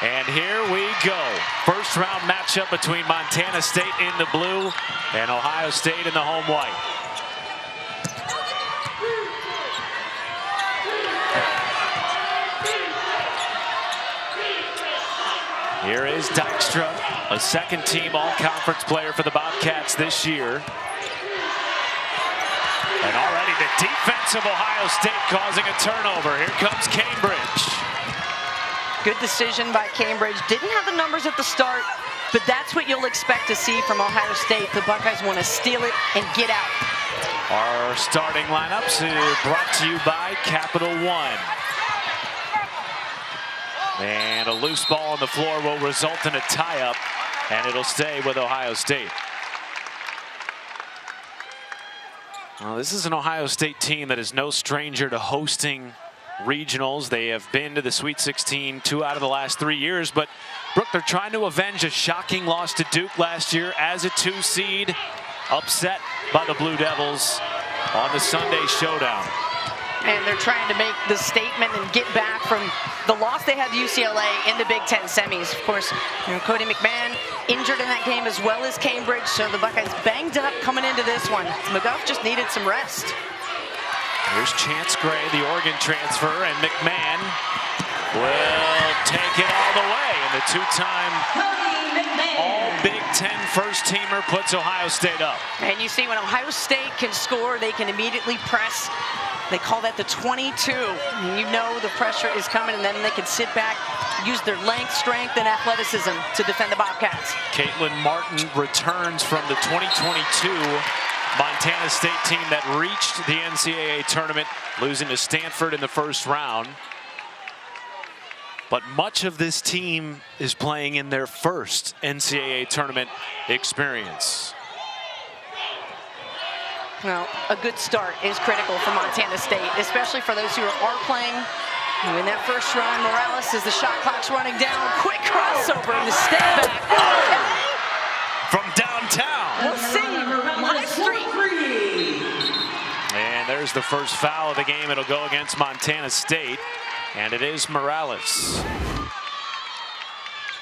And here we go. First round matchup between Montana State in the blue and Ohio State in the home white. Here is Dykstra, a second-team all-conference player for the Bobcats this year. And already the defense of Ohio State causing a turnover. Here comes Cambridge. Good decision by Cambridge. Didn't have the numbers at the start, but that's what you'll expect to see from Ohio State. The Buckeyes want to steal it and get out. Our starting lineups are brought to you by Capital One. And a loose ball on the floor will result in a tie-up, and it'll stay with Ohio State. Well, this is an Ohio State team that is no stranger to hosting regionals. They have been to the Sweet 16 2 out of the last 3 years, but Brooke, they're trying to avenge a shocking loss to Duke last year as a 2 seed, upset by the Blue Devils on the Sunday showdown. And they're trying to make the statement and get back from the loss they had to UCLA in the Big Ten semis. Of course, Cody McMahon injured in that game as well as Cambridge, so the Buckeyes banged up coming into this one. McGuff just needed some rest. Here's Chance Gray, the Oregon transfer, and McMahon will take it all the way. And the two-time All-Big Ten first-teamer puts Ohio State up. And you see when Ohio State can score, they can immediately press. They call that the 22. And you know the pressure is coming, and then they can sit back, use their length, strength, and athleticism to defend the Bobcats. Caitlin Martin returns from the 2022 Montana State team that reached the NCAA tournament, losing to Stanford in the first round. But much of this team is playing in their first NCAA tournament experience. Well, a good start is critical for Montana State, especially for those who are playing. In that first run, Morales, as the shot clock's running down, quick crossover and the step back. From downtown. We'll see. Live street. And there's the first foul of the game. It'll go against Montana State, and it is Morales.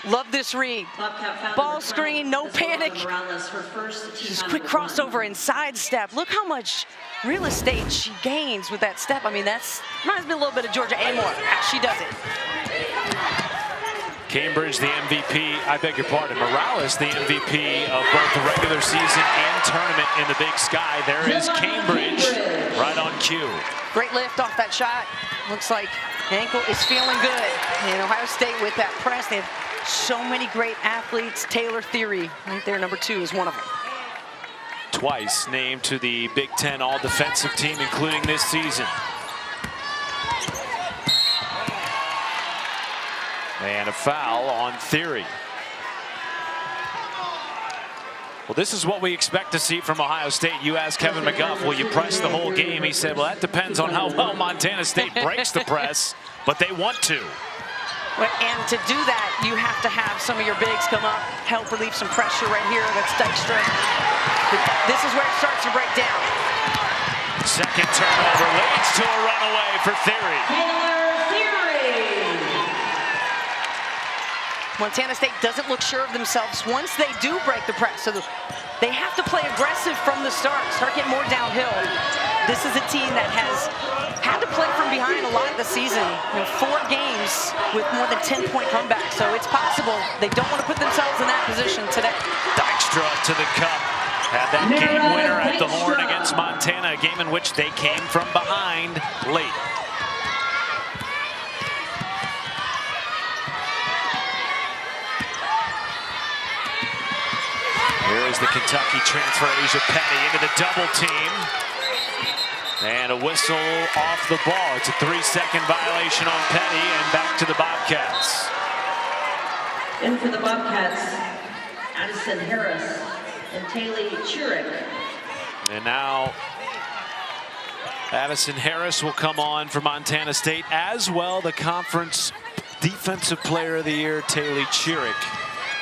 Love this read. Ball screen, no panic. Just quick crossover and sidestep. Look how much real estate she gains with that step. I mean, that's reminds me a little bit of Georgia Amore as she does it. Cambridge, the MVP, I beg your pardon, Morales, the MVP of both the regular season and tournament in the Big Sky. There is Cambridge right on cue. Great lift off that shot. Looks like ankle is feeling good. And Ohio State with that press, they have so many great athletes. Taylor Theory, right there, number 2, is one of them. Twice named to the Big Ten All-Defensive Team, including this season. And a foul on Theory. Well, this is what we expect to see from Ohio State. You asked Kevin McGuff, will you press the whole game? He said, well, that depends on how well Montana State breaks the press, but they want to. And to do that, you have to have some of your bigs come up, help relieve some pressure right here. That's Dykstra. This is where it starts to break down. Second turnover leads to a runaway for Theory. Montana State doesn't look sure of themselves once they do break the press. So they have to play aggressive from the start getting more downhill. This is a team that has had to play from behind a lot of the season. 4 games with more than 10-point comebacks. So it's possible they don't want to put themselves in that position today. Dykstra to the cup. Had that game winner at the horn against Montana, a game in which they came from behind late. Here is the Kentucky transfer, Asia Petty, into the double team. And a whistle off the ball. It's a 3-second violation on Petty, and back to the Bobcats. In for the Bobcats, Addison Harris and Taylor Chirick. And now Addison Harris will come on for Montana State, as well the conference defensive player of the year, Taylor Chirick,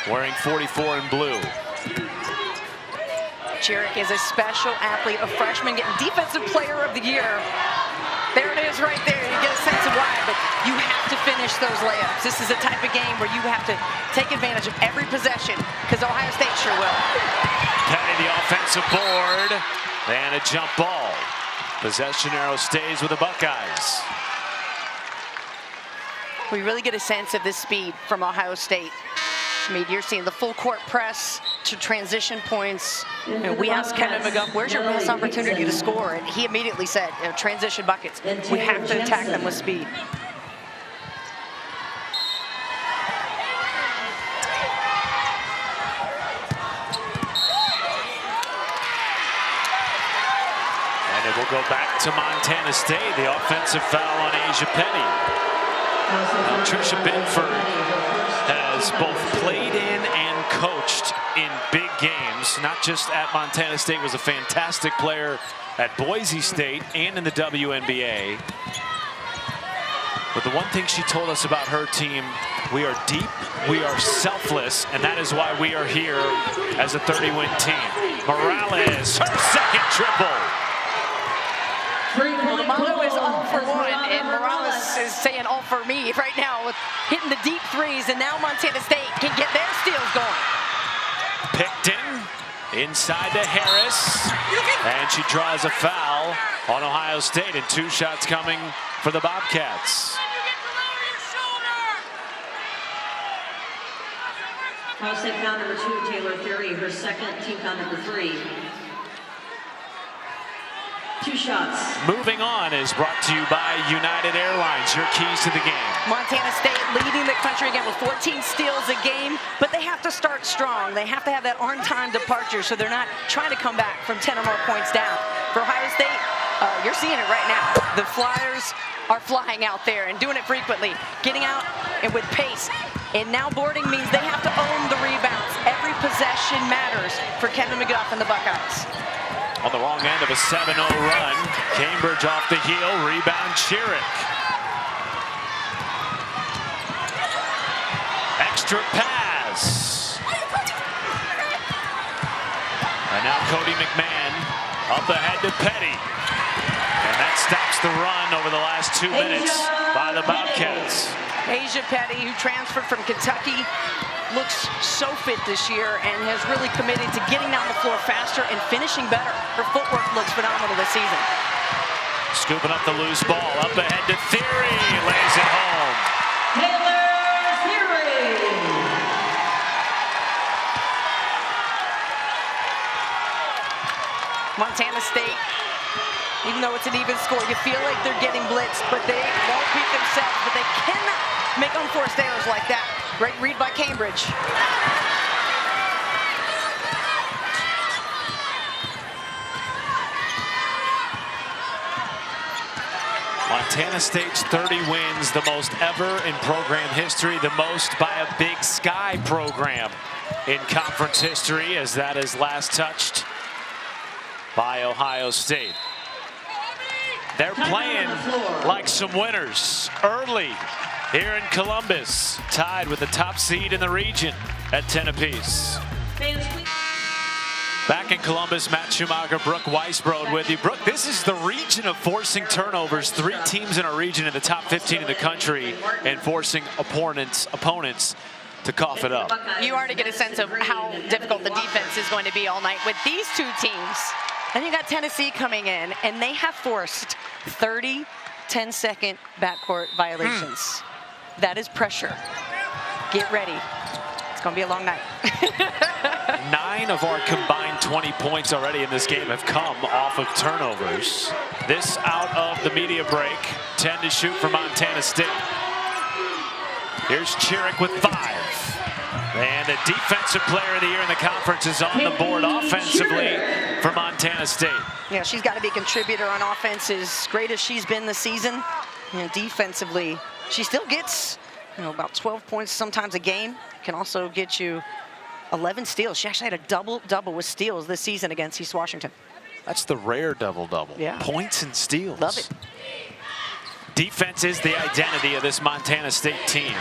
wearing 44 in blue. Chirick is a special athlete, a freshman getting defensive player of the year. There it is right there. You get a sense of why, but you have to finish those layups. This is a type of game where you have to take advantage of every possession, because Ohio State sure will. Petty, the offensive board, and a jump ball. Possession arrow stays with the Buckeyes. We really get a sense of this speed from Ohio State. I mean, you're seeing the full court press to transition points. And we asked Kevin McGuff, where's your best opportunity to score? And he immediately said, transition buckets. We have to attack them with speed. And it will go back to Montana State. The offensive foul on Asia Petty. Now, Tricia Binford has both played in and coached in big games, not just at Montana State, was a fantastic player at Boise State and in the WNBA. But the one thing she told us about her team, we are deep, we are selfless, and that is why we are here as a 30-win team. Morales, her second triple. Well, the motto is all for one, and Morales is saying all for me right now with hitting the deep threes, and now Montana State can get their steals going. Picton inside to Harris, and she draws a foul on Ohio State, and 2 shots coming for the Bobcats. Ohio State foul number 2, Taylor Theory, her second, team foul number 3. 2 shots. Moving on is brought to you by United Airlines, your keys to the game. Montana State leading the country again with 14 steals a game, but they have to start strong. They have to have that on-time departure so they're not trying to come back from 10 or more points down. For Ohio State, you're seeing it right now. The Flyers are flying out there and doing it frequently, getting out and with pace. And now boarding means they have to own the rebounds. Every possession matters for Kevin McGuff and the Buckeyes. On the wrong end of a 7-0 run, Cambridge off the heel, rebound Chiric. Extra pass. And now Cody McMahon up ahead to Petty. And that stops the run over the last 2 minutes by the Bobcats. Asia Petty, who transferred from Kentucky, looks so fit this year and has really committed to getting down the floor faster and finishing better. Her footwork looks phenomenal this season. Scooping up the loose ball, up ahead to Theory, lays it home. Taylor Theory. Montana State, even though it's an even score, you feel like they're getting blitzed, but they won't beat themselves, but they cannot make unforced errors like that. Great read by Cambridge. Montana State's 30 wins, the most ever in program history, the most by a Big Sky program in conference history, as that is last touched by Ohio State. They're playing like some winners early here in Columbus, tied with the top seed in the region at 10 apiece. Back in Columbus, Matt Schumacher, Brooke Weisbrod with you. Brooke, this is the region of forcing turnovers. 3 teams in our region in the top 15 in the country and forcing opponents to cough it up. You already get a sense of how difficult the defense is going to be all night with these 2 teams. Then you got Tennessee coming in, and they have forced 30 10-second backcourt violations. That is pressure. Get ready. It's going to be a long night. 9 of our combined 20 points already in this game have come off of turnovers. This out of the media break. 10 to shoot for Montana State. Here's Chiric with 5. And the defensive player of the year in the conference is on the board offensively for Montana State. Yeah, she's got to be a contributor on offense. As great as she's been this season, defensively, she still gets about 12 points sometimes a game. Can also get you 11 steals. She actually had a double-double with steals this season against East Washington. That's the rare double-double. Yeah. Points and steals. Love it. Defense is the identity of this Montana State team.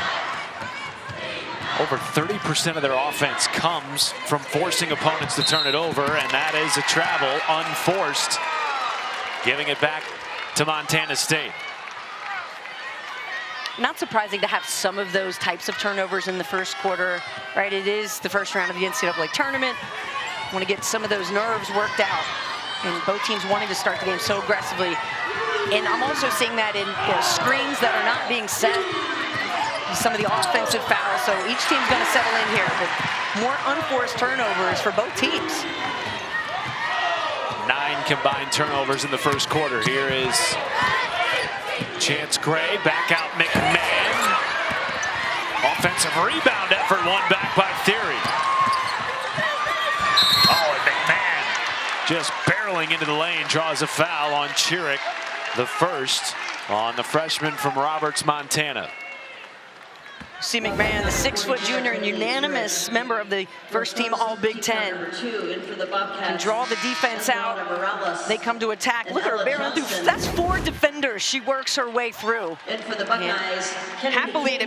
Over 30% of their offense comes from forcing opponents to turn it over, and that is a travel unforced. Giving it back to Montana State. Not surprising to have some of those types of turnovers in the first quarter, right? It is the first round of the NCAA tournament. Want to get some of those nerves worked out. And both teams wanting to start the game so aggressively. And I'm also seeing that in screens that are not being set. Some of the offensive fouls. So each team's going to settle in here. But more unforced turnovers for both teams. 9 combined turnovers in the first quarter. Here is Chance Gray, back out McMahon. Offensive rebound effort, won back by Theory. Oh, and McMahon just barreling into the lane, draws a foul on Chiric, the first on the freshman from Roberts, Montana. See McMahon, the 6-foot junior and unanimous member of the first team All-Big Ten, can draw the defense out. They come to attack. Look at her barreling through. That's 4 defenders. She works her way through. And for the Buckeyes, Happy to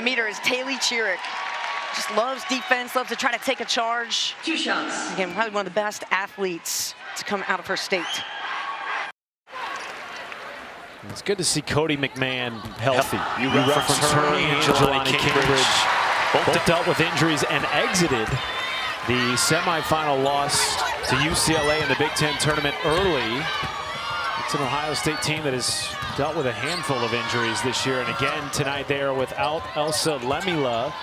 meet her is Taylor Chiric. Just loves defense, loves to try to take a charge. 2 shots. Again, probably one of the best athletes to come out of her state. It's good to see Cody McMahon healthy. You referenced her and Jelani Cambridge. Both dealt with injuries and exited the semifinal loss to UCLA in the Big Ten tournament early. It's an Ohio State team that has dealt with a handful of injuries this year. And again, tonight they are without Elsa Lemila,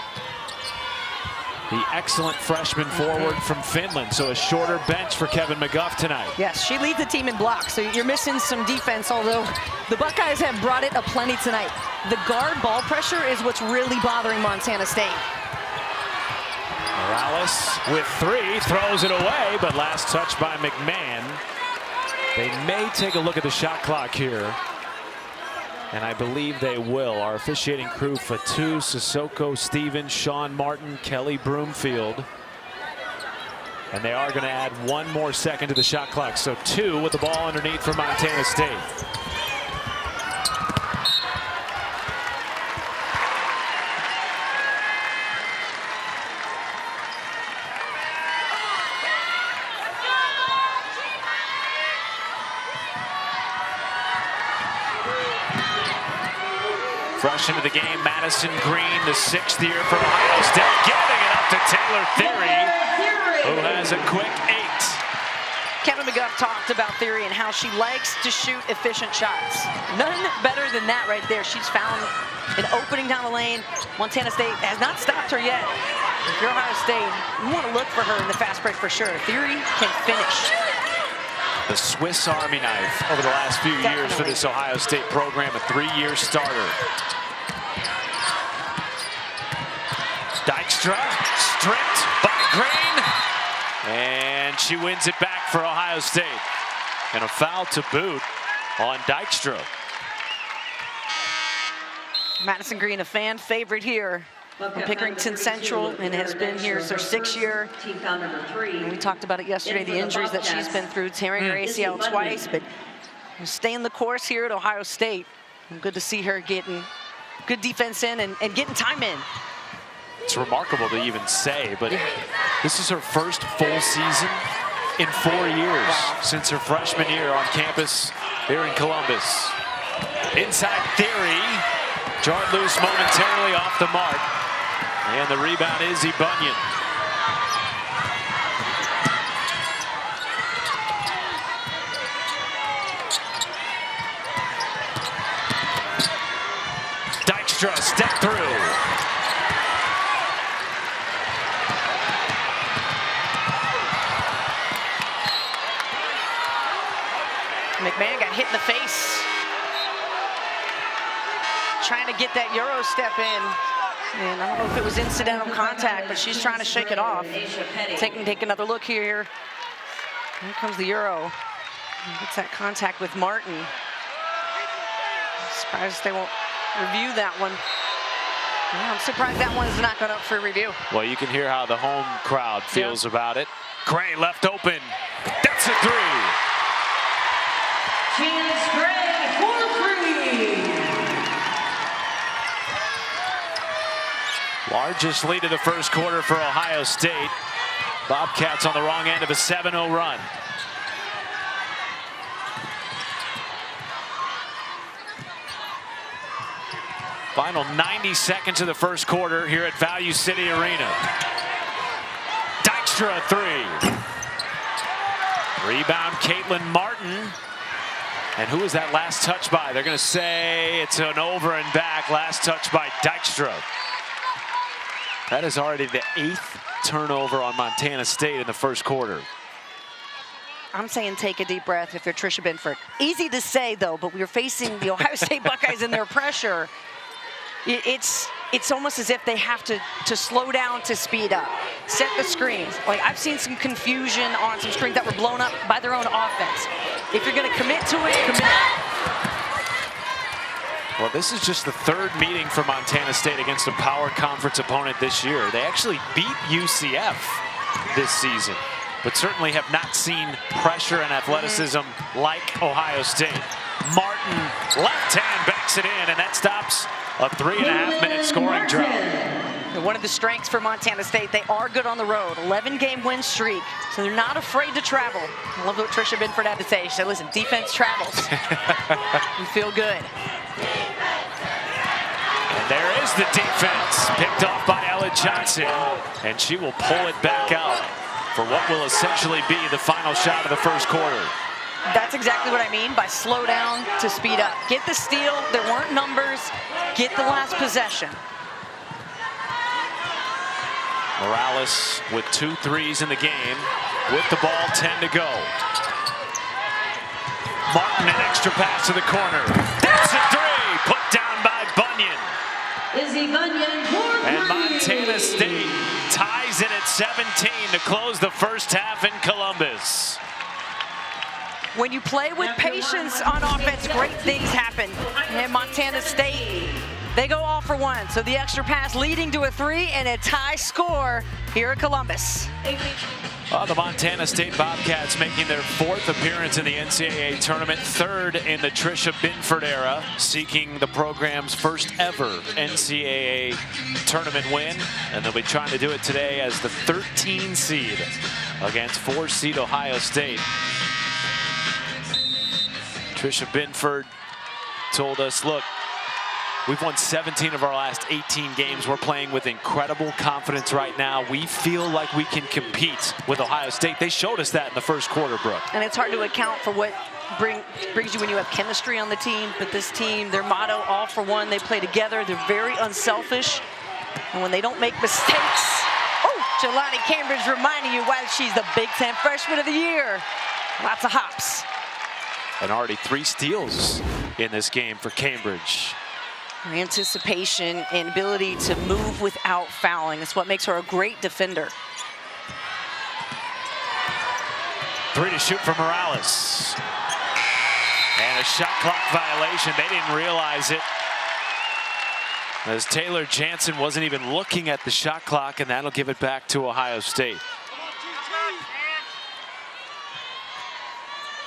the excellent freshman forward from Finland. So a shorter bench for Kevin McGuff tonight. Yes, she leads the team in blocks, so you're missing some defense, although the Buckeyes have brought it aplenty tonight. The guard ball pressure is what's really bothering Montana State. Morales with 3, throws it away, but last touch by McMahon. They may take a look at the shot clock here. And I believe they will. Our officiating crew, Fatu, Sissoko, Stevens, Sean Martin, Kelly Broomfield. And they are going to add 1 more second to the shot clock. So 2 with the ball underneath for Montana State. Fresh into the game, Madison Green, the 6th year for Ohio State, giving it up to Taylor Theory, who has a quick 8. Kevin McGuff talked about Theory and how she likes to shoot efficient shots. None better than that right there. She's found an opening down the lane. Montana State has not stopped her yet. If you're Ohio State, you want to look for her in the fast break for sure. Theory can finish. The Swiss Army knife over the last few years for this Ohio State program, a 3-year starter. Dykstra stripped by Green, and she wins it back for Ohio State. And a foul to boot on Dykstra. Madison Green, a fan favorite here from Pickerington Central, and has been here their 6th year. And we talked about it yesterday, the injuries that she's been through, tearing her ACL twice, but staying the course here at Ohio State. And good to see her getting good defense in and getting time in. It's remarkable to even say, but this is her first full season in 4 years since her freshman year on campus here in Columbus. Inside Theory, jarred loose momentarily off the mark. And the rebound is Bunyan. Dykstra step through. McMahon got hit in the face. Trying to get that Euro step in. And I don't know if it was incidental contact, but she's trying to shake it off. Take another look here. Here comes the Euro. Gets that contact with Martin. Surprised they won't review that one. Yeah, I'm surprised that one's not going up for review. Well, you can hear how the home crowd feels about it. Gray left open. That's a 3. Chance Gray for 3. Largest lead of the first quarter for Ohio State. Bobcats on the wrong end of a 7-0 run. Final 90 seconds of the first quarter here at Value City Arena. Dykstra a three. Rebound, Caitlin Martin. And who is that last touch by? They're going to say it's an over and back. Last touch by Dykstra. That is already the 8th turnover on Montana State in the first quarter. I'm saying take a deep breath if you're Tricia Binford. Easy to say, though, but we're facing the Ohio State Buckeyes and their pressure. It's almost as if they have to slow down to speed up, set the screens. Like, I've seen some confusion on some screens that were blown up by their own offense. If you're going to commit to it, commit. Well, this is just the 3rd meeting for Montana State against a power conference opponent this year. They actually beat UCF this season, but certainly have not seen pressure and athleticism like Ohio State. Martin, left hand, backs it in, and that stops a 3.5-minute scoring drought. One of the strengths for Montana State, they are good on the road. 11-game win streak, so they're not afraid to travel. I love what Tricia Binford had to say. She said, listen, defense travels. We feel good. And there is the defense, picked off by Ella Johnson, and she will pull it back out for what will essentially be the final shot of the first quarter. That's exactly what I mean by slow down to speed up. Get the steal. There weren't numbers. Get the last possession. Morales with 2 threes in the game. With the ball, 10 to go. Martin, an extra pass to the corner. That's a three, put down by Bunyan. Izzy Bunyan for And Montana State ties it at 17 to close the first half in Columbus. When you play with patience on offense, great things happen. And Montana State, they go all for one. So the extra pass leading to a 3 and a tie score here at Columbus. The Montana State Bobcats making their 4th appearance in the NCAA tournament, 3rd in the Tricia Binford era, seeking the program's first ever NCAA tournament win. And they'll be trying to do it today as the 13 seed against 4 seed Ohio State. Tricia Binford told us, look, we've won 17 of our last 18 games. We're playing with incredible confidence right now. We feel like we can compete with Ohio State. They showed us that in the first quarter, Brooke. And it's hard to account for what brings you when you have chemistry on the team. But this team, their motto, all for one, they play together. They're very unselfish. And when they don't make mistakes, Jelani Cambridge reminding you why she's the Big Ten Freshman of the Year. Lots of hops. And already 3 steals in this game for Cambridge. Her anticipation and ability to move without fouling is what makes her a great defender. 3 to shoot for Morales. And a shot clock violation. They didn't realize it, as Taylor Jansen wasn't even looking at the shot clock, and that'll give it back to Ohio State.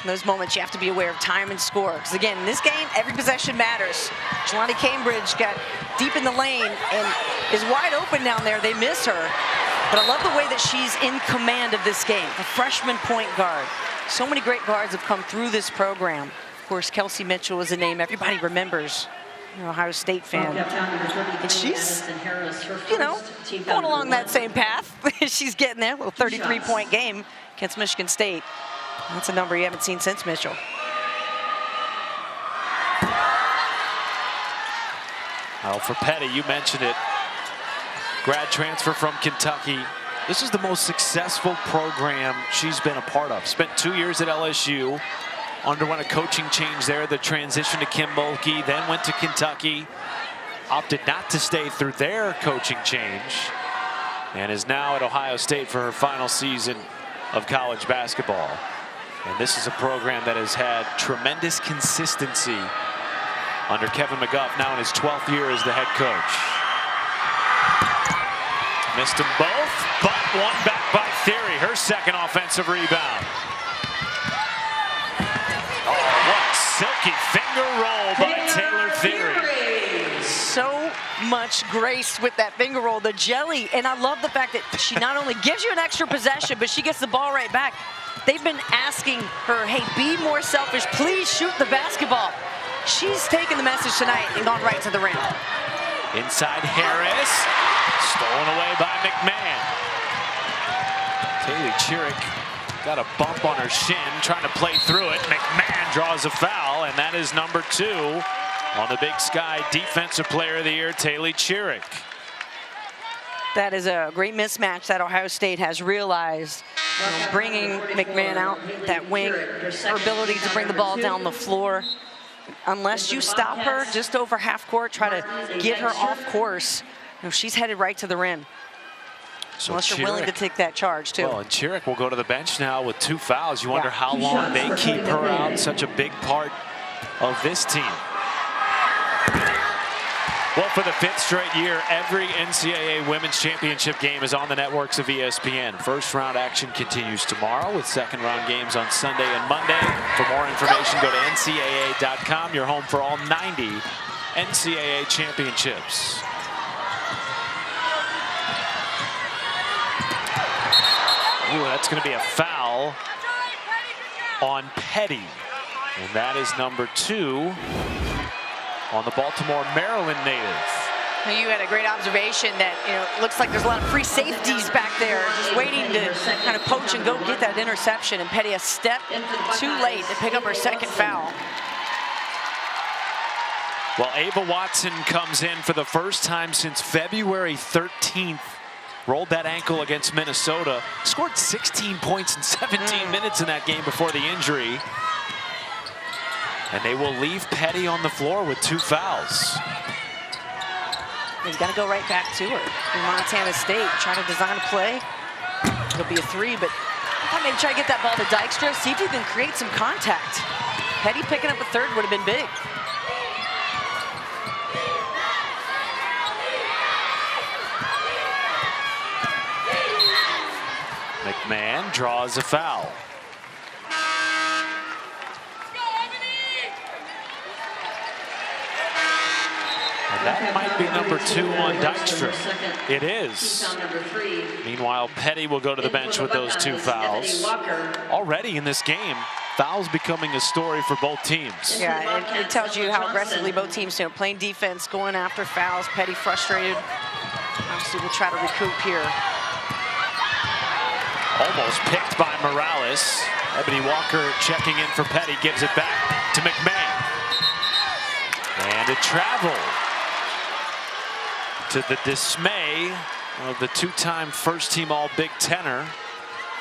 In those moments, you have to be aware of time and score. Because again, in this game, every possession matters. Jelani Cambridge got deep in the lane and is wide open down there. They miss her. But I love the way that she's in command of this game. A freshman point guard. So many great guards have come through this program. Of course, Kelsey Mitchell is a name everybody remembers. You're an Ohio State fan. And she's, going along that same path. She's getting there. A little 33-point game against Michigan State. That's a number you haven't seen since Mitchell. Well, for Petty, you mentioned it. Grad transfer from Kentucky. This is the most successful program she's been a part of. Spent 2 years at LSU. Underwent a coaching change there, the transition to Kim Mulkey, then went to Kentucky. Opted not to stay through their coaching change. And is now at Ohio State for her final season of college basketball. And this is a program that has had tremendous consistency under Kevin McGuff, now in his 12th year as the head coach. Missed them both, but one back by Theory, her second offensive rebound. Oh, what a silky finger roll by Taylor Theory. So much grace with that finger roll, the jelly. And I love the fact that she not only gives you an extra possession, but she gets the ball right back. They've been asking her, hey, be more selfish. Please shoot the basketball. She's taken the message tonight and gone right to the rim. Inside Harris. Stolen away by McMahon. Taylor Chiric got a bump on her shin, trying to play through it. McMahon draws a foul, and that is number 2 on the Big Sky Defensive Player of the Year, Taylor Chiric. That is a great mismatch that Ohio State has realized. Bringing McMahon out that wing, her ability to bring the ball down the floor. Unless you stop her just over half court, try to get her off course, she's headed right to the rim. So unless you're willing to take that charge, too. Well, and Chiric will go to the bench now with 2 fouls. You wonder how long they keep her out, such a big part of this team. Well, for the 5th straight year, every NCAA Women's Championship game is on the networks of ESPN. First round action continues tomorrow with second round games on Sunday and Monday. For more information, go to ncaa.com, your home for all 90 NCAA championships. Ooh, that's going to be a foul on Petty. And that is number 2 on the Baltimore, Maryland native. You had a great observation that, it looks like there's a lot of free safeties back there just waiting to kind of poach and go get that interception. And Petty a step too late to pick up her 2nd foul. Well, Ava Watson comes in for the first time since February 13th. Rolled that ankle against Minnesota. Scored 16 points in 17 minutes in that game before the injury. And they will leave Petty on the floor with 2 fouls. You've got to go right back to her. In Montana State, try to design a play. It'll be a 3, but I thought maybe try to get that ball to Dykstra, see if you can create some contact. Petty picking up a 3rd would have been big. McMahon draws a foul. And that might be number 2 on Dykstra. It is. Meanwhile, Petty will go to the bench with those 2 fouls. Already in this game, fouls becoming a story for both teams. Yeah, it tells you how aggressively both teams are playing defense, going after fouls. Petty frustrated. Obviously, we'll try to recoup here. Almost picked by Morales. Ebony Walker checking in for Petty, gives it back to McMahon. And a travel, to the dismay of the 2-time first-team All-Big Tenor,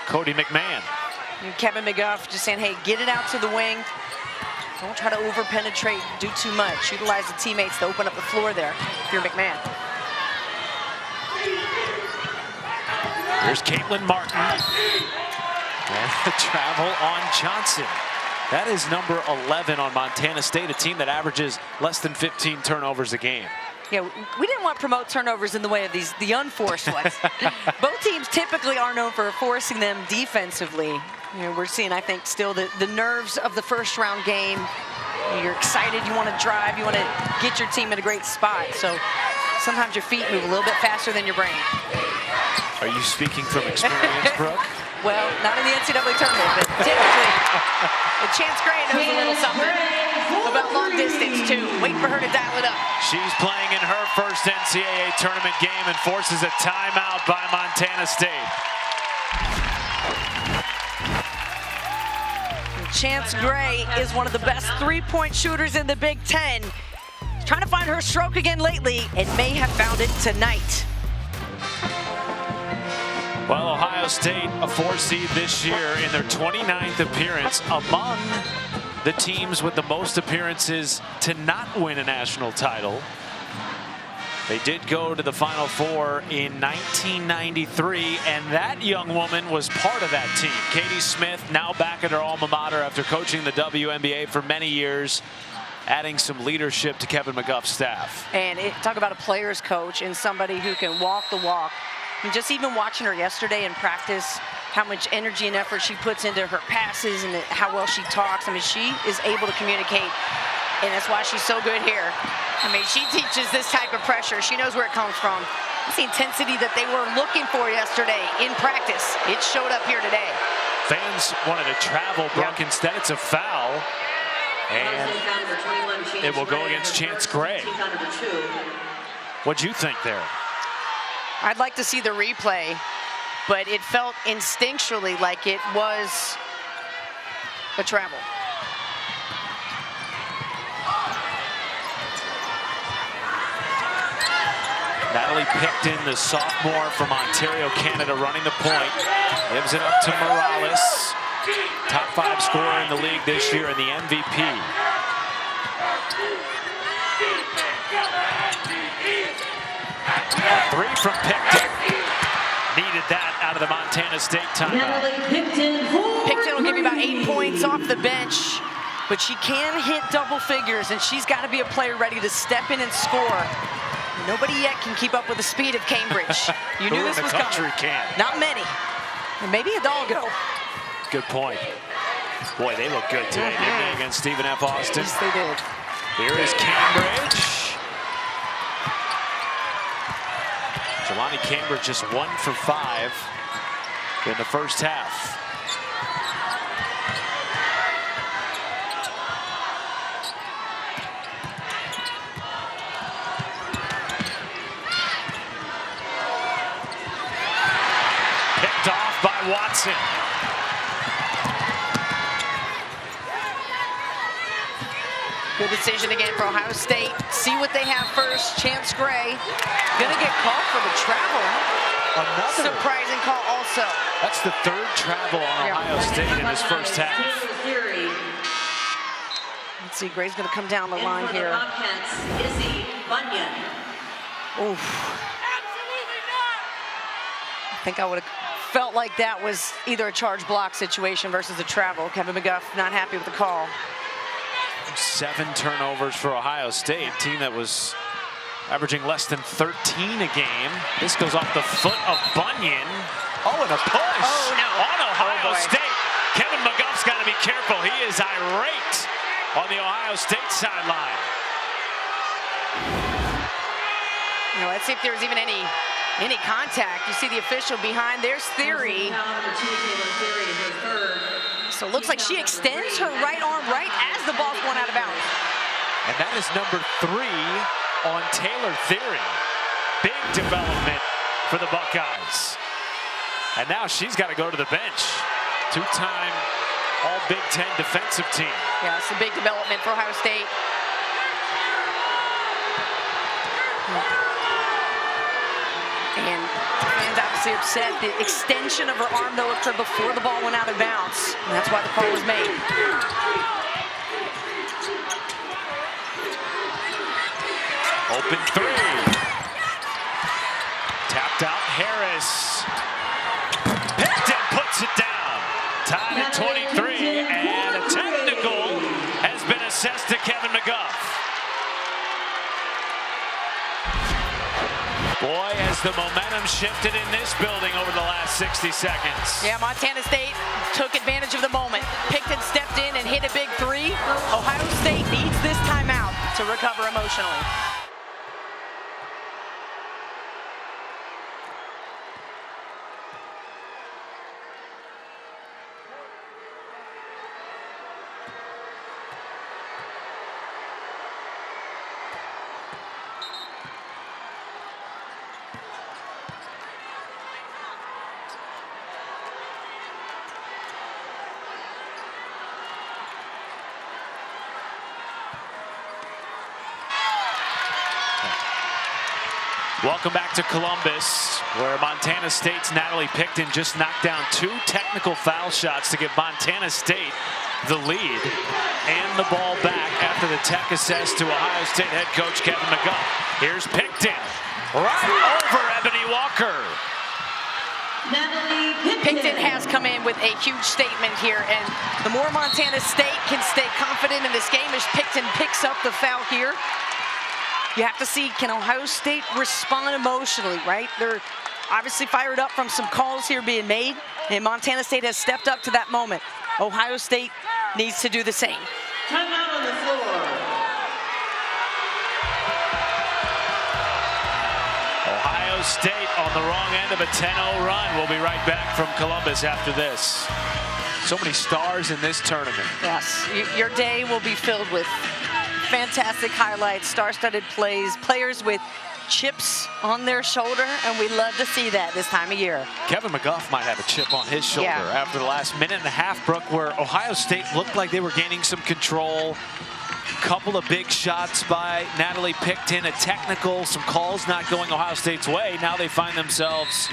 Cody McMahon. And Kevin McGuff just saying, hey, get it out to the wing. Don't try to over-penetrate, do too much. Utilize the teammates to open up the floor there if you're McMahon. Here's Caitlin Martin. And the travel on Johnson. That is number 11 on Montana State, a team that averages less than 15 turnovers a game. Yeah, we didn't want to promote turnovers in the way of the unforced ones. Both teams typically are known for forcing them defensively. We're seeing, I think, still the nerves of the first-round game. You're excited, you want to drive, you want to get your team in a great spot. So sometimes your feet move a little bit faster than your brain. Are you speaking from experience, Brooke? Well, not in the NCAA tournament, but typically, Chance Gray knows a little something about long distance, too. Wait for her to dial it up. She's playing in her first NCAA tournament game and forces a timeout by Montana State. Chance Gray is one of the best 3-point shooters in the Big Ten. Trying to find her stroke again lately and may have found it tonight. Well, Ohio State, a 4 seed this year in their 29th appearance, among the teams with the most appearances to not win a national title. They did go to the Final Four in 1993, and that young woman was part of that team. Katie Smith, now back at her alma mater after coaching the WNBA for many years, adding some leadership to Kevin McGuff's staff. And talk about a player's coach and somebody who can walk the walk. And just even watching her yesterday in practice, how much energy and effort she puts into her passes and how well she talks. I mean, she is able to communicate, and that's why she's so good here. I mean, she teaches this type of pressure. She knows where it comes from. It's the intensity that they were looking for yesterday in practice. It showed up here today. Fans wanted to travel, Brooke. Instead, it's a foul. And it will go against Chance Gray. What'd you think there? I'd like to see the replay, but it felt instinctually like it was a travel. Natalie Picton, the sophomore from Ontario, Canada, running the point. Gives it up to Morales. Top 5 scorer in the league this year and the MVP. Three from Picton. Needed that out of the Montana State timeout. Picton will give you about 8 points off the bench, but she can hit double figures, and she's got to be a player ready to step in and score. Nobody yet can keep up with the speed of Cambridge. You knew this was coming. Can. Not many. And maybe a Hidalgo. Good point. Boy, they look good today, didn't they, against Stephen F. Austin? Yes, they did. Here is Cambridge. Jelani Cambridge just 1 for 5 in the first half. Picked off by Watson. Good decision again for Ohio State. See what they have first. Chance Gray gonna get called for the travel. Another surprising call also. That's the 3rd travel on Ohio State in this first half. Let's see, Gray's gonna come down the line here. Oof. I think I would have felt like that was either a charge block situation versus a travel. Kevin McGuff not happy with the call. 7 turnovers for Ohio State, a team that was averaging less than 13 a game. This goes off the foot of Bunyan. Oh, and a push on Ohio State. Kevin McGuff's got to be careful. He is irate on the Ohio State sideline. You know, let's see if there was even any contact. You see the official behind. There's Theory. So it looks like she extends her right arm right as the ball's going out of bounds. And that is number 3 on Taylor Theory. Big development for the Buckeyes. And now she's got to go to the bench. 2-time All-Big Ten defensive team. Yeah, it's a big development for Ohio State. And fans obviously upset. The extension of her arm, though, occurred before the ball went out of bounds. And that's why the call was made. Open 3. Tapped out Harris. Picton puts it down. Tied at 23. And a technical has been assessed to Kevin McGuff. Boy, has the momentum shifted in this building over the last 60 seconds. Yeah, Montana State took advantage of the moment. Picton stepped in and hit a big 3. Ohio State needs this timeout to recover emotionally. Welcome back to Columbus, where Montana State's Natalie Picton just knocked down 2 technical foul shots to give Montana State the lead and the ball back after the tech assist to Ohio State head coach Kevin McGuff. Here's Picton, right over Ebony Walker. Picton has come in with a huge statement here, and the more Montana State can stay confident in this game as Picton picks up the foul here. You have to see, can Ohio State respond emotionally, right? They're obviously fired up from some calls here being made, and Montana State has stepped up to that moment. Ohio State needs to do the same. Timeout on the floor. Ohio State on the wrong end of a 10-0 run. We'll be right back from Columbus after this. So many stars in this tournament. Yes, your day will be filled with fantastic highlights, star-studded plays, players with chips on their shoulder, and we love to see that this time of year. Kevin McGuff might have a chip on his shoulder after the last minute and a half, Brooke, where Ohio State looked like they were gaining some control. Couple of big shots by Natalie Picton, a technical, some calls not going Ohio State's way. Now they find themselves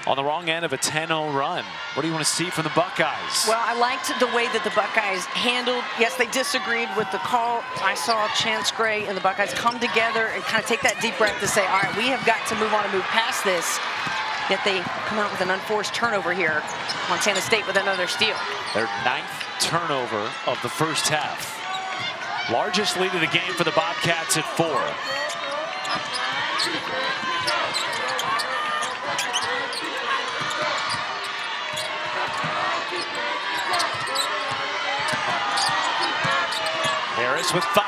on the wrong end of a 10-0 run. What do you want to see from the Buckeyes? Well, I liked the way that the Buckeyes handled. Yes, they disagreed with the call. I saw Chance Gray and the Buckeyes come together and kind of take that deep breath to say, all right, we have got to move on and move past this. Yet they come out with an unforced turnover here. Montana State with another steal. Their 9th turnover of the first half. Largest lead of the game for the Bobcats at 4. Harris with 5.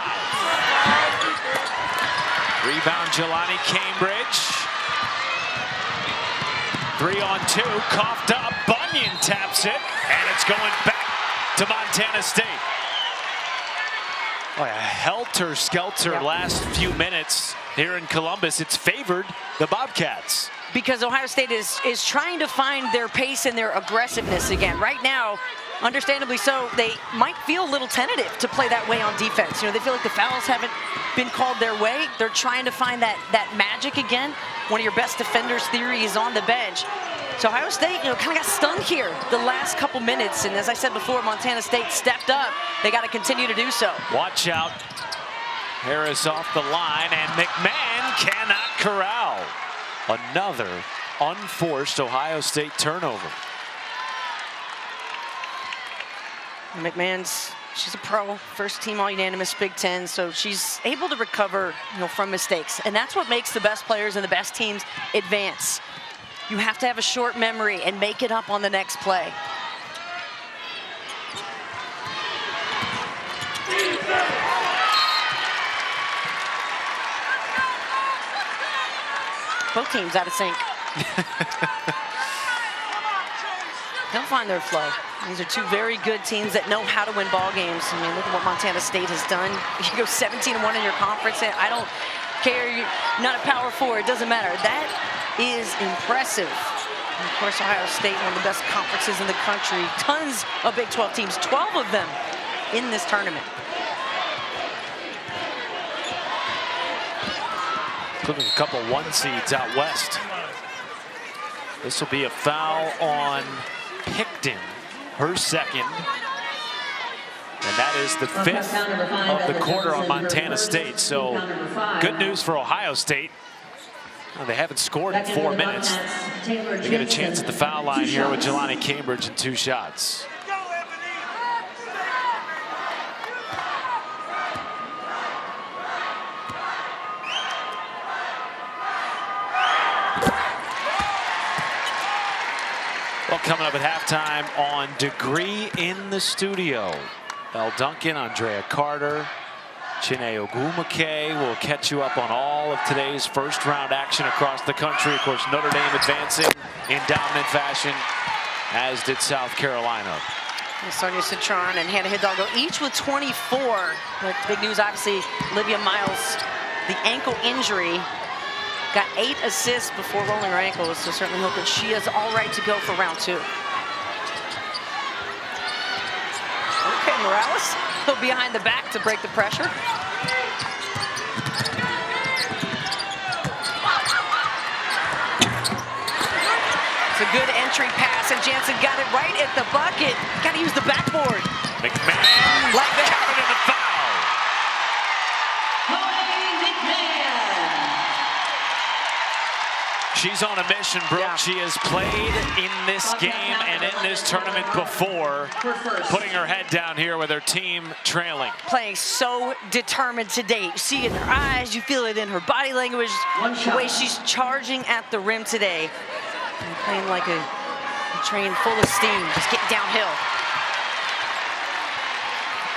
Rebound, Jelani Cambridge. 3-on-2, coughed up. Bunyan taps it, and it's going back to Montana State. Boy, a helter-skelter last few minutes here in Columbus. It's favored the Bobcats. Because Ohio State is trying to find their pace and their aggressiveness again. Right now, understandably so, they might feel a little tentative to play that way on defense. You know, they feel like the fouls haven't been called their way. They're trying to find that magic again. One of your best defenders, Theory, is on the bench. So Ohio State, you know, kind of got stunned here the last couple minutes. And as I said before, Montana State stepped up. They got to continue to do so. Watch out. Harris off the line, and McMahon cannot corral. Another unforced Ohio State turnover. McMahon's, she's a pro, first team all-unanimous Big Ten, so she's able to recover, you know, from mistakes. And that's what makes the best players and the best teams advance. You have to have a short memory and make it up on the next play. Both teams out of sync. They'll find their flow. These are two very good teams that know how to win ball games. I mean, look at what Montana State has done. You go 17-1 in your conference, and I don't care. You're not a Power 4. It doesn't matter. That is impressive. And of course, Ohio State, one of the best conferences in the country. Tons of Big 12 teams, 12 of them in this tournament. Including a couple 1 seeds out west. This will be a foul on Picton, her second. And that is the 5th of the quarter on Montana State. So good news for Ohio State. Well, they haven't scored in 4 minutes. They get a chance at the foul line here with Jelani Cambridge and 2 shots. Well, coming up at halftime on Degree in the Studio. Elle Duncan, Andrea Carter, Chiney Ogwumike will catch you up on all of today's first-round action across the country. Of course, Notre Dame advancing in dominant fashion, as did South Carolina. Sonia Citron and Hannah Hidalgo, each with 24. But big news, obviously, Olivia Miles, the ankle injury. Got 8 assists before rolling her ankle, so certainly hope that she is all right to go for round 2. Okay, Morales, he'll be behind the back to break the pressure. It's a good entry pass, and Jansen got it right at the bucket. Got to use the backboard. McMahon like that. counted in the foul. She's on a mission, Brooke. Yeah. She has played in this game and in this tournament before, putting her head down here with her team trailing. Playing so determined today. You see it in her eyes, you feel it in her body language, the way she's charging at the rim today. And playing like a train full of steam, just getting downhill.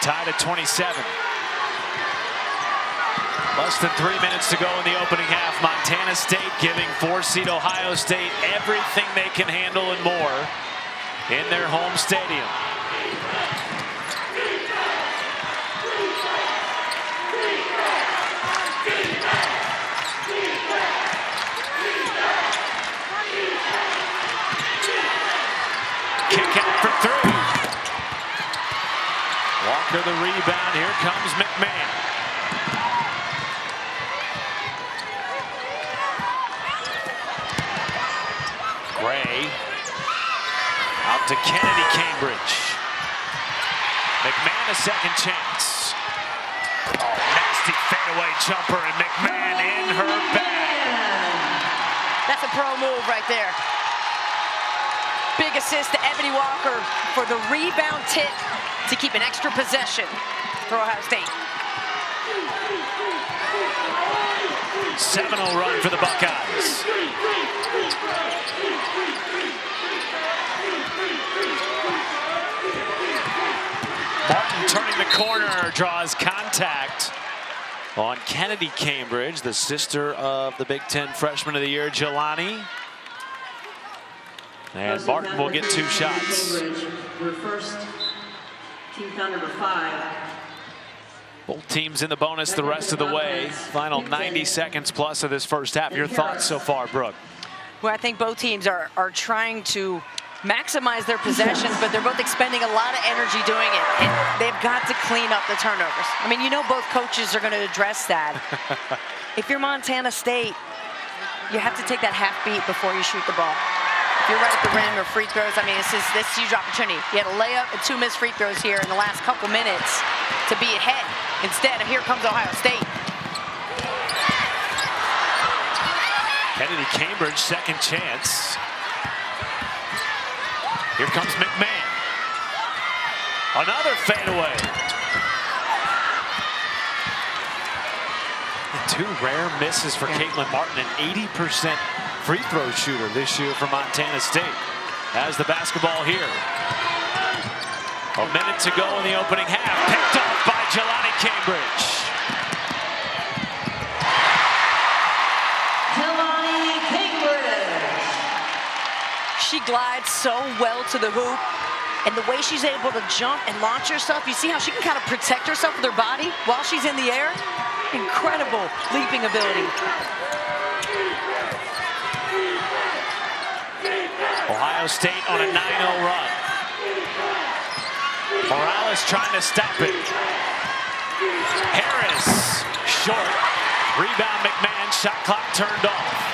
Tied at 27. Less than 3 minutes to go in the opening half. Montana State giving 4-seed Ohio State everything they can handle and more in their home stadium. the rebound. Here comes McMahon. Gray out to Kennedy Cambridge. McMahon a second chance. Oh, nasty fadeaway jumper, and McMahon in her bag. That's a pro move right there. Big assist to Ebony Walker for the rebound tip to keep an extra possession for Ohio State. 7-0 run for the Buckeyes. Martin turning the corner, draws contact on Kennedy Cambridge, the sister of the Big Ten Freshman of the Year, Jelani. And Martin will get 2 shots. Your first team foul number 5. Both teams in the bonus the rest of the way. Final 90 seconds plus of this first half. Your thoughts so far, Brooke? Well, I think both teams are trying to maximize their possessions, but they're both expending a lot of energy doing it. And they've got to clean up the turnovers. I mean, you know both coaches are going to address that. If you're Montana State, you have to take that half beat before you shoot the ball. If you're right at the rim or free throws, I mean, this is a huge opportunity. You had a layup and 2 missed free throws here in the last couple minutes to be ahead. Instead, here comes Ohio State. Kennedy Cambridge, second chance. Here comes McMahon. Another fadeaway. 2 rare misses for Caitlin Martin, an 80% free throw shooter this year for Montana State. Has the basketball here. A minute to go in the opening half. Picked off by Jelani Cambridge. Jelani Cambridge. She glides so well to the hoop, and the way she's able to jump and launch herself, you see how she can kind of protect herself with her body while she's in the air? Incredible leaping ability. Ohio State on a 9-0 run. Morales trying to stop it. Harris, short. Rebound McMahon, shot clock turned off.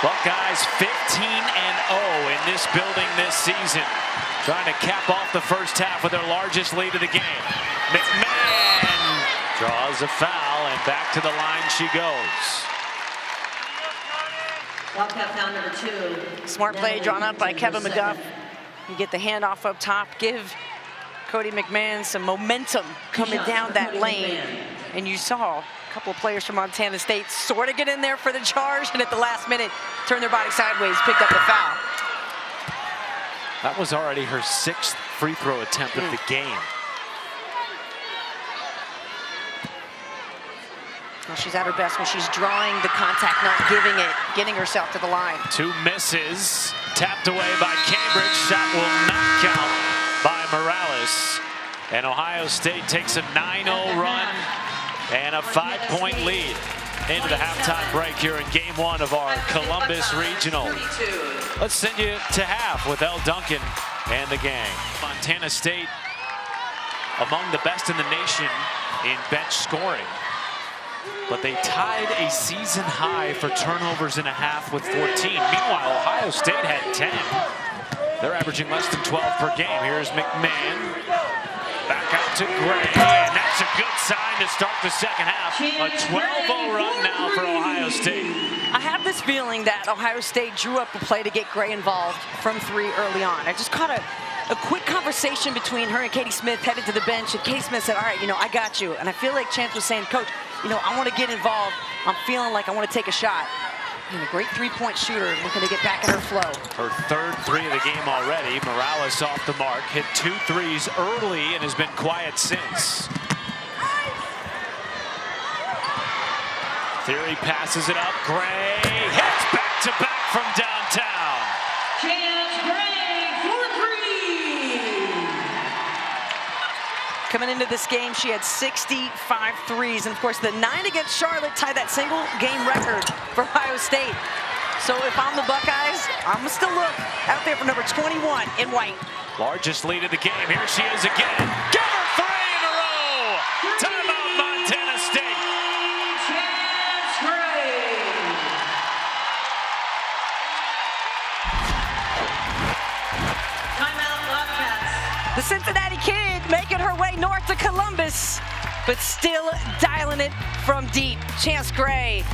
Buckeyes 15-0 in this building this season. Trying to cap off the first half with their largest lead of the game. McMahon draws a foul, and back to the line she goes. Wildcat foul number 2. Smart play drawn up by Kevin McGuff. You get the handoff up top, give Cody McMahon some momentum coming down that lane. And you saw a couple of players from Montana State sort of get in there for the charge, and at the last minute, turn their body sideways, picked up the foul. That was already her 6th free throw attempt of the game. Well, she's at her best when she's drawing the contact, not giving it, getting herself to the line. 2 misses, tapped away by Cambridge. Shot will not count by Morales. And Ohio State takes a 9-0 run and a 5-point lead into the halftime break here in game 1 of our Columbus Regional. Let's send you to half with El Duncan and the gang. Montana State among the best in the nation in bench scoring, but they tied a season high for turnovers in a half with 14. Meanwhile, Ohio State had 10. They're averaging less than 12 per game. Here's McMahon. Back out to Gray, and that's a good sign to start the second half. A 12-0 run now for Ohio State. I have this feeling that Ohio State drew up a play to get Gray involved from 3 early on. I just caught a quick conversation between her and Katie Smith headed to the bench, and Katie Smith said, all right, I got you. And I feel like Chance was saying, Coach, I want to get involved. I'm feeling like I want to take a shot. And a great 3-point shooter looking to get back in her flow. Her 3rd 3 of the game already. Morales off the mark, hit 2 threes early and has been quiet since. Theory passes it up. Gray hits back-to-back from downtown. Chance Gray for 3. Coming into this game, she had 65 threes. And of course, the 9 against Charlotte tied that single game record for Ohio State. So if I'm the Buckeyes, I'm gonna still look out there for number 21 in white. Largest lead of the game. Here she is again. Give her 3 in a row. Timeout, Montana State. Timeout, Bobcats. The Cincinnati Kid making her way north to Columbus, but still dialing it from deep. Chance Gray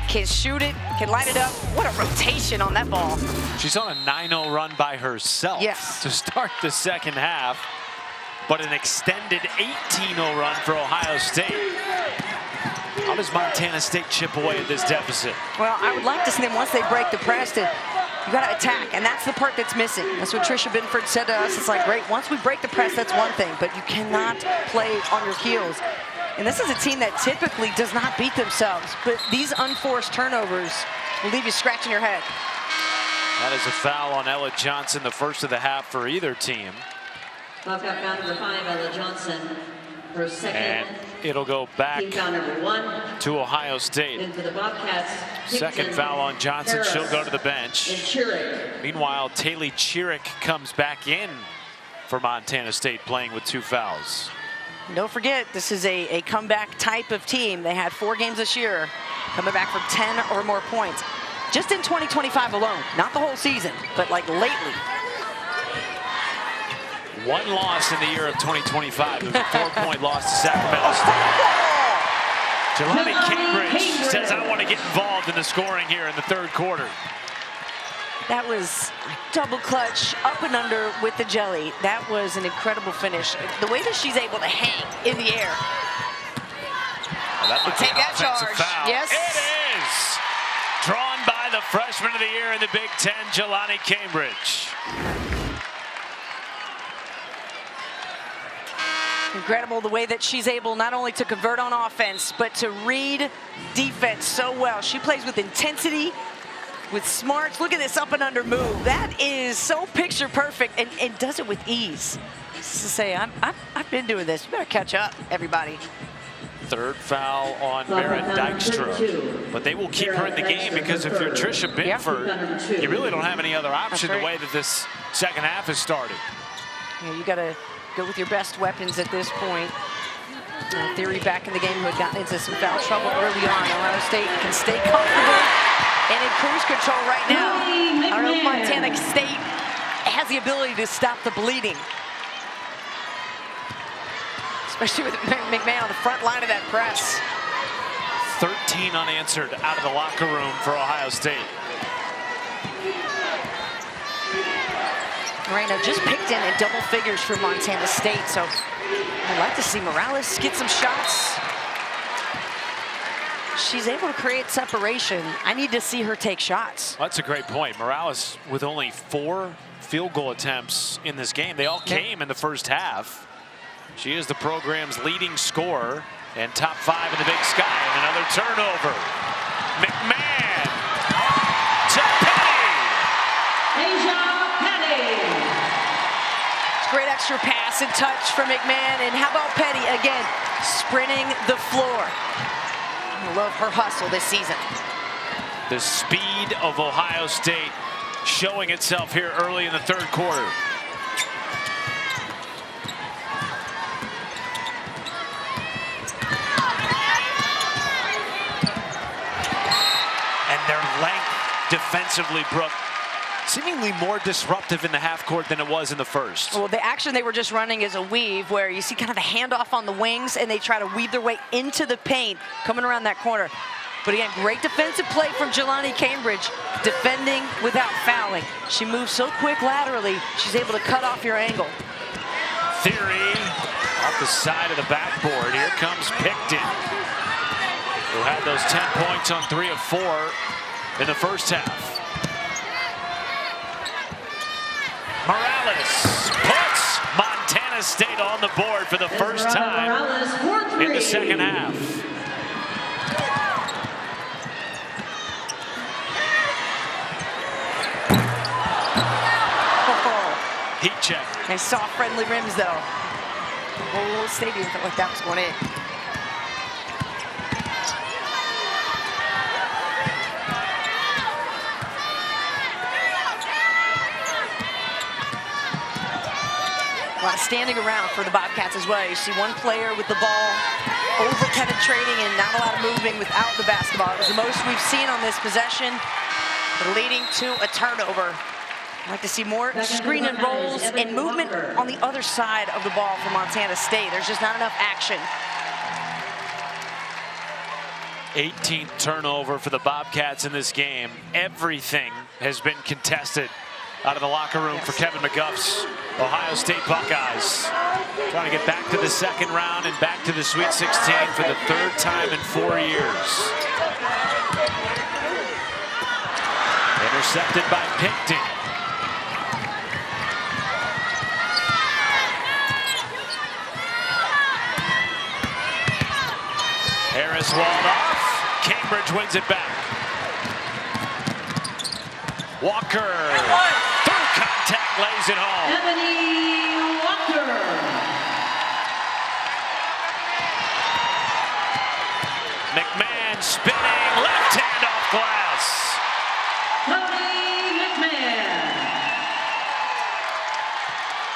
can shoot it, can light it up. What a rotation on that ball. She's on a 9-0 run by herself Yes. to start the second half, but an extended 18-0 run for Ohio State. How does Montana State chip away at this deficit? Well, I would like to see them, once they break the press, you got to attack, and that's the part that's missing. That's what Trisha Binford said to us. It's like, great, once we break the press, that's one thing, but you cannot play on your heels. And this is a team that typically does not beat themselves, but these unforced turnovers will leave you scratching your head. That is a foul on Ella Johnson, the first of the half for either team. Bobcat foul number 5, Ella Johnson. Her second. And it'll go back Team foul number 1. to Ohio State. And for the Bobcats, Second Hickson, foul on Johnson. Harris, She'll go to the and bench. Chiric. Meanwhile, Taylor Chiric comes back in for Montana State, playing with 2 fouls. Don't forget, this is a comeback type of team. They had 4 games this year, coming back from 10 or more points. Just in 2025 alone, not the whole season, but like lately. 1 loss in the year of 2025. It was a 4-point loss to Sacramento State. Jelani Cambridge says, I want to get involved in the scoring here in the 3rd quarter. That was double clutch, up and under with the jelly. That was an incredible finish. The way that she's able to hang in the air. Well, that might be Take an that offensive charge. foul. Yes. It is. Drawn by the freshman of the year in the Big Ten, Jelani Cambridge. Incredible the way that she's able not only to convert on offense, but to read defense so well. She plays with intensity, with smarts. Look at this up and under move. That is so picture perfect, and does it with ease. Just to say, I've been doing this. You better catch up, everybody. 3rd foul on Merritt Dykstra. But they will keep her in the game because if you're Trisha Binford, you really don't have any other option the way that this second half has started. Yeah, you got to go with your best weapons at this point. Theory back in the game who had gotten into some foul trouble early on. Ohio State can stay comfortable and in cruise control right now. I don't know if Montana State has the ability to stop the bleeding. Especially with McMahon on the front line of that press. 13 unanswered out of the locker room for Ohio State. Moreno just picked in double figures for Montana State, so I'd like to see Morales get some shots. She's able to create separation. I need to see her take shots. That's a great point. Morales with only 4 field goal attempts in this game. They all came in the first half. She is the program's leading scorer and top 5 in the Big Sky. And another turnover. McMahon to Petty. Asia Petty. Great extra pass and touch from McMahon. And how about Petty again, sprinting the floor. I love her hustle this season. The speed of Ohio State showing itself here early in the 3rd quarter. And their length defensively, Brooke, seemingly more disruptive in the half court than it was in the first. Well, the action they were just running is a weave where you see kind of the handoff on the wings and they try to weave their way into the paint coming around that corner. But again, great defensive play from Jelani Cambridge, defending without fouling. She moves so quick laterally, she's able to cut off your angle. Theory off the side of the backboard. Here comes Picton, who had those 10 points on 3 of 4 in the first half. Morales puts Montana State on the board for the first time in the second half. Oh, Heat check. nice soft, friendly rims, though. whole stadium felt like that was going in. A lot of standing around for the Bobcats as well. You see one player with the ball over-penetrating and not a lot of moving without the basketball. It was the most we've seen on this possession, leading to a turnover. I'd like to see more screen and rolls and movement on the other side of the ball for Montana State. There's just not enough action. 18th turnover for the Bobcats in this game. Everything has been contested out of the locker room for Kevin McGuff's Ohio State Buckeyes. Trying to get back to the second round and back to the Sweet 16 for the third time in 4 years. Intercepted by Pinkton. Harris walled off. Cambridge wins it back. Walker, through contact, lays it home. Ebony Walker. McMahon spinning, left hand off glass. Cody McMahon.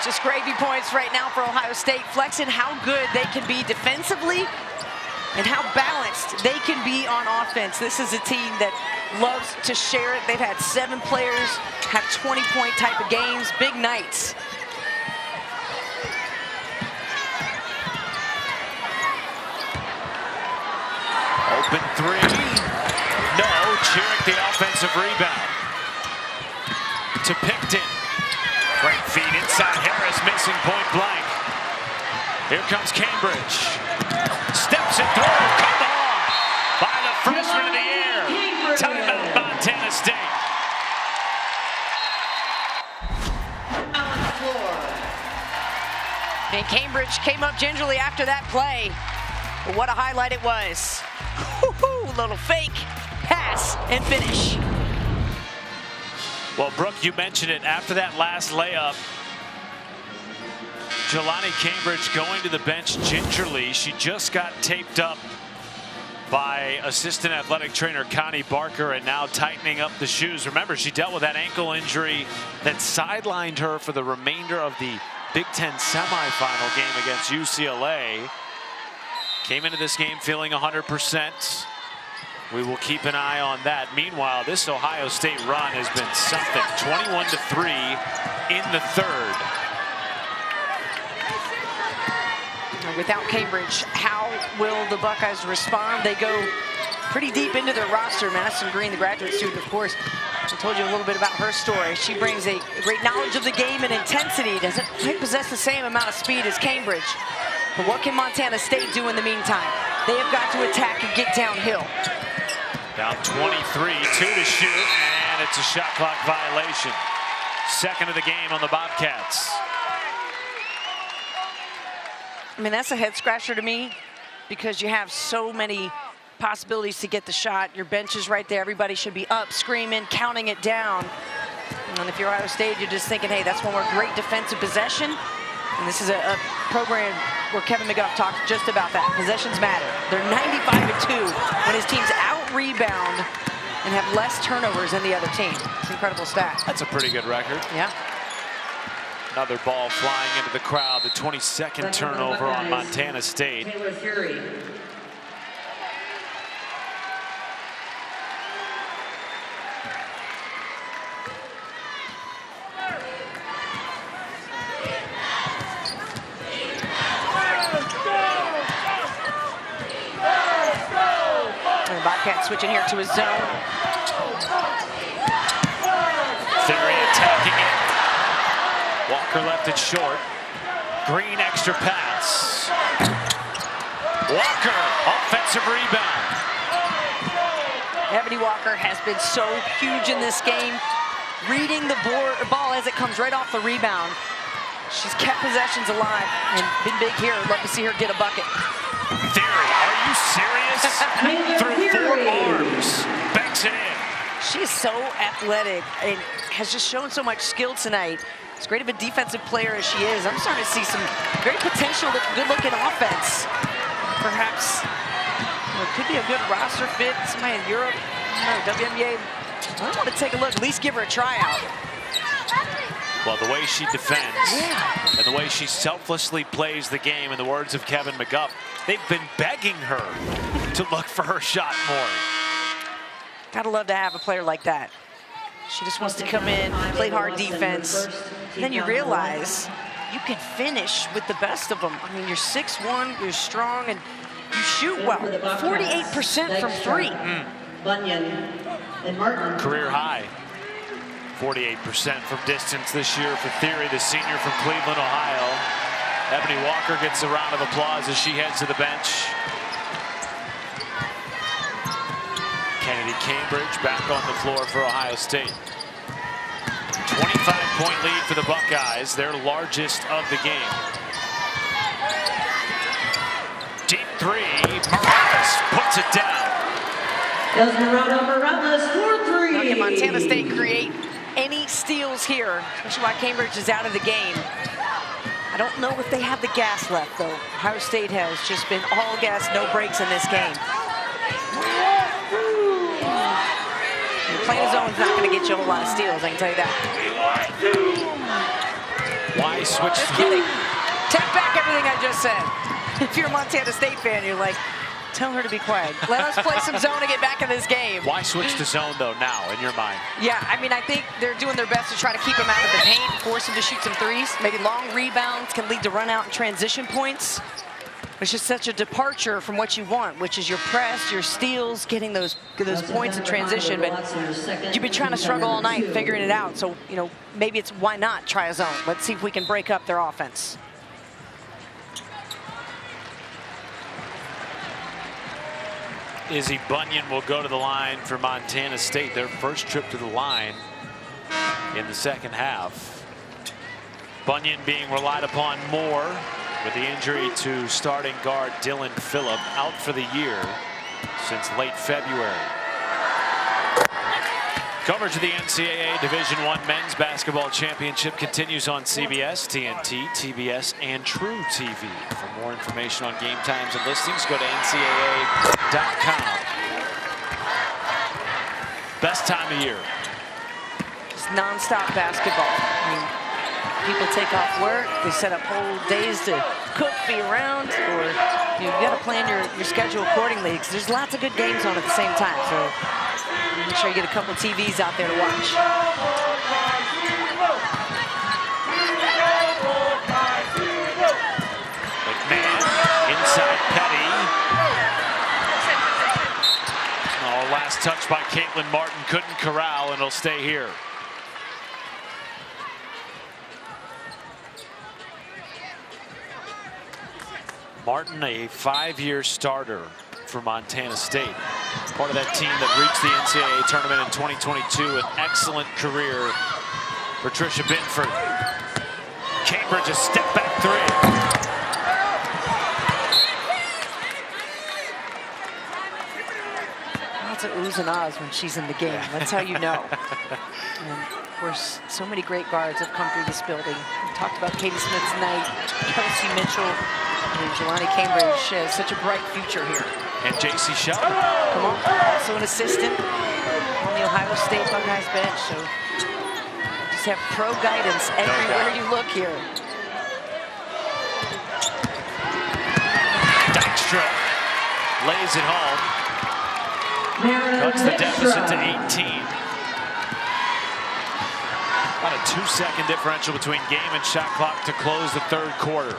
Just gravy points right now for Ohio State, flexing how good they can be defensively and how balanced they can be on offense. This is a team that loves to share it. They've had 7 players have 20-point type of games, big nights. Open three. No, Chiric the offensive rebound. To Pinkton. Great feed inside Harris, missing point blank. Here comes Cambridge. Steps it through, come on! By the freshman in the air. Timeout Montana State. On the floor. And Cambridge came up gingerly after that play. But what a highlight it was. Little fake, pass, and finish. Well, Brooke, you mentioned it. After that last layup, Jelani Cambridge going to the bench gingerly. She just got taped up by assistant athletic trainer Connie Barker and now tightening up the shoes. Remember, she dealt with that ankle injury that sidelined her for the remainder of the Big Ten semifinal game against UCLA. Came into this game feeling 100%. We will keep an eye on that. Meanwhile, this Ohio State run has been something. 21-3 in the third. Without Cambridge, how will the Buckeyes respond? They go pretty deep into their roster. Madison Green, the graduate student, of course, I told you a little bit about her story. She brings a great knowledge of the game and intensity. Doesn't quite possess the same amount of speed as Cambridge. But what can Montana State do in the meantime? They have got to attack and get downhill. Down 23, 2 to shoot, and it's a shot clock violation. Second of the game on the Bobcats. I mean, that's a head scratcher to me because you have so many possibilities to get the shot. Your bench is right there. Everybody should be up, screaming, counting it down. And if you're Ohio State, you're just thinking, hey, that's one more great defensive possession. And this is a program where Kevin McGuff talked just about that. Possessions matter. They're 95-2 when his teams out-rebound and have less turnovers than the other team. It's an incredible stat. That's a pretty good record. Yeah. Another ball flying into the crowd. The 22nd turnover on Montana State. Taylor Fury. And the Bobcats switching here to his zone. Theory attacking it. Walker left it short. Green extra pass. Walker, offensive rebound. Ebony Walker has been so huge in this game, reading the ball as it comes right off the rebound. She's kept possessions alive and been big here. Love to see her get a bucket. Theory, are you serious? Through 4 arms, banks it in. She is so athletic and has just shown so much skill tonight. as great of a defensive player as she is, I'm starting to see some very potential, good-looking offense. Perhaps it could be a good roster fit. Somebody in Europe, WNBA. I want to take a look, at least give her a tryout. Well, the way she defends and the way she selflessly plays the game, in the words of Kevin McGuff, they've been begging her to look for her shot more. Gotta love to have a player like that. She just wants to come in, play hard defense, and then you realize you can finish with the best of them. I mean, you're 6'1", you're strong, and you shoot well. 48% from three. Bunyan and Martin. Career high. 48% from distance this year for Theory, the senior from Cleveland, Ohio. Ebony Walker gets a round of applause as she heads to the bench. Kennedy Cambridge back on the floor for Ohio State. 25-point lead for the Buckeyes, their largest of the game. Deep three, Morales puts it down. Morales for three. Now can Montana State create any steals here, especially while Cambridge is out of the game? I don't know if they have the gas left, though. Ohio State has just been all gas, no breaks in this game. Playing a zone is not going to get you a whole lot of steals, I can tell you that. Why switch? Just kidding. Take back everything I just said. If you're a Montana State fan, you're like, tell her to be quiet. Let us play some zone to get back in this game. Why switch to zone, though, now, in your mind? Yeah, I mean, I think they're doing their best to try to keep him out of the paint, force him to shoot some threes. Maybe long rebounds can lead to run out and transition points. It's just such a departure from what you want, which is your press, your steals, getting those points in transition. But you've been trying to struggle all night figuring it out. So, you know, maybe it's why not try a zone. Let's see if we can break up their offense. Izzy Bunyan will go to the line for Montana State, their first trip to the line in the second half. Bunyan being relied upon more with the injury to starting guard Dylan Phillip, out for the year since late February. Coverage of the NCAA Division I Men's Basketball Championship continues on CBS, TNT, TBS, and True TV. For more information on game times and listings, go to ncaa.com. Best time of year. Just non-stop basketball. I mean, people take off work, they set up whole days to cook, be around, or you've got to plan your schedule accordingly, because there's lots of good games on at the same time. So make sure you get a couple TVs out there to watch. McMahon inside Petty. Oh, last touch by Caitlin Martin, couldn't corral, and it'll stay here. Martin, a 5-year starter for Montana State. Part of that team that reached the NCAA tournament in 2022. An excellent career for Tricia Binford. Cambridge, a step back three. Lots of oohs and ahs when she's in the game. That's how you know. And of course, so many great guards have come through this building. We talked about Katie Smith's night, Kelsey Mitchell, and Jelani Cambridge has such a bright future here. And J.C. Shelton. Come on, also an assistant on the Ohio State Buckeyes bench. So just have pro guidance everywhere you look here. Dykstra lays it home. Cuts the deficit to 18. About a 2-second differential between game and shot clock to close the third quarter.